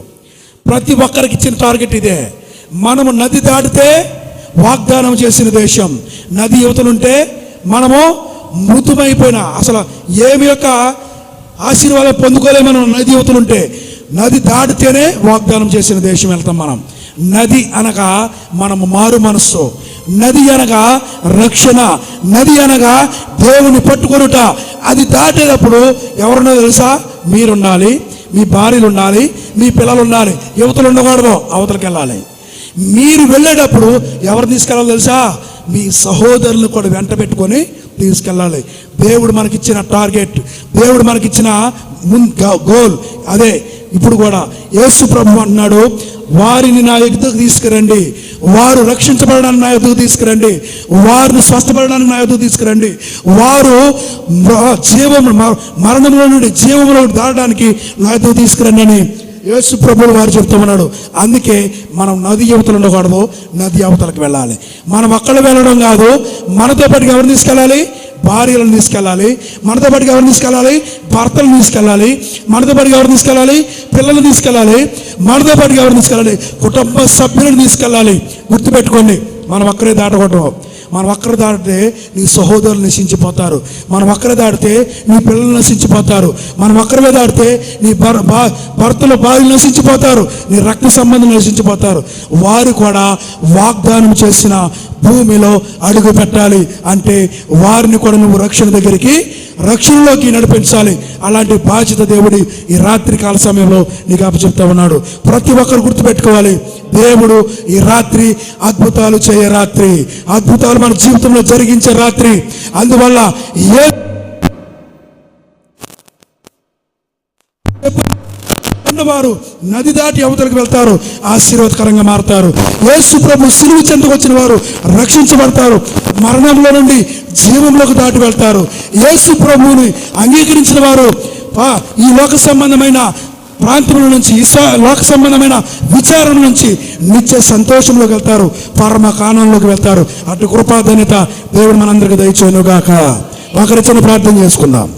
ప్రతి ఒక్కరికి ఇచ్చిన టార్గెట్ ఇదే. మనము నది దాటితే వాగ్దానం చేసిన దేశం, నది యువతలుంటే మనము మృతుమైపోయిన అసలు ఏమి యొక్క ఆశీర్వాదం పొందుకోలే. మనం నది యువతలుంటే, నది దాటితేనే వాగ్దానం చేసిన దేశం వెళ్తాం మనం. నది అనగా మనము మారు మనస్సు, నది అనగా రక్షణ, నది అనగా దేవుని పట్టుకొనుట. అది దాటేటప్పుడు ఎవరున్నా తెలుసా, మీరుండాలి, మీ భార్యలు ఉండాలి, మీ పిల్లలు ఉండాలి. యువతలు ఉండకూడదు, అవతలకి వెళ్ళాలి. మీరు వెళ్ళేటప్పుడు ఎవరు తీసుకెళ్ళాలి తెలుసా, మీ సహోదరులు కూడా వెంట పెట్టుకొని తీసుకెళ్ళాలి. దేవుడు మనకిచ్చిన టార్గెట్, దేవుడు మనకిచ్చిన గోల్ అదే. ఇప్పుడు కూడా యేసు ప్రభు అన్నాడు, వారిని నా ఎదుగుకు తీసుకురండి, వారు రక్షించబడడానికి నా ఎదుగు తీసుకురండి, వారిని స్వస్థపడడానికి నా ఎదుగు తీసుకురండి, వారు మరణంలో నుండి జీవంలో దాటడానికి నా ఎదుగు తీసుకురండి అని యేసు ప్రభువు వారు చెప్తున్నాడు. అందుకే మనం నది యువతలు ఉండకూడదు, నది అవతలకు వెళ్ళాలి. మనం అక్కడ వెళ్ళడం కాదు, మనతో పాటుగా ఎవరిని తీసుకెళ్ళాలి, భార్యలను తీసుకెళ్ళాలి. మనతో పాటుగా ఎవరిని తీసుకెళ్ళాలి, భర్తలను తీసుకెళ్ళాలి. మనతో పాటుగా ఎవరిని తీసుకెళ్ళాలి, పిల్లలు తీసుకెళ్ళాలి. మనతో పాటుగా ఎవరిని తీసుకెళ్ళాలి, కుటుంబ సభ్యులను తీసుకెళ్ళాలి. గుర్తుపెట్టుకోండి, మనం అక్కడే దాటకూడదు. మనం అక్కడ దాటితే నీ సహోదరులు నశించిపోతారు, మనం అక్కడ దాటితే నీ పిల్లలు నశించిపోతారు, మనం అక్కడే దాటితే నీ భర్తలు భార్యలు నశించిపోతారు, నీ రక్త సంబంధం నశించిపోతారు. వారు కూడా వాగ్దానం చేసిన భూమిలో అడుగు పెట్టాలి. అంటే వారిని కూడా నువ్వు రక్షణ దగ్గరికి, రక్షణలోకి నడిపించాలి. అలాంటి బాధ్యత దేవుడి ఈ రాత్రి కాల సమయంలో నీకు అప్పచెప్తా ఉన్నాడు. ప్రతి ఒక్కరు గుర్తుపెట్టుకోవాలి, దేవుడు ఈ రాత్రి అద్భుతాలు చేయే రాత్రి, అద్భుతాలు మన జీవితంలో జరిగించే రాత్రి. అందువల్ల వారు నది దాటి అవతలకు వెళ్తారు, ఆశీర్వాదకరంగా మారుతారు. యేసు ప్రభు సిలువ చెంతకు వచ్చిన వారు రక్షించబడతారు, మరణంలో నుండి జీవంలోకి దాటి వెళ్తారు. యేసు ప్రభువుని అంగీకరించిన వారు ఈ లోక సంబంధమైన ప్రాంతముల నుంచి, లోక సంబంధమైన విచారణ నుంచి నిత్య సంతోషంలోకి వెళ్తారు, పరమ కానంలోకి వెళ్తారు. అటు కృపాధన్యత దేవుడు మనందరికీ దయచేయును గాక. ఒకరి చిన్న ప్రార్థన చేసుకుందాం.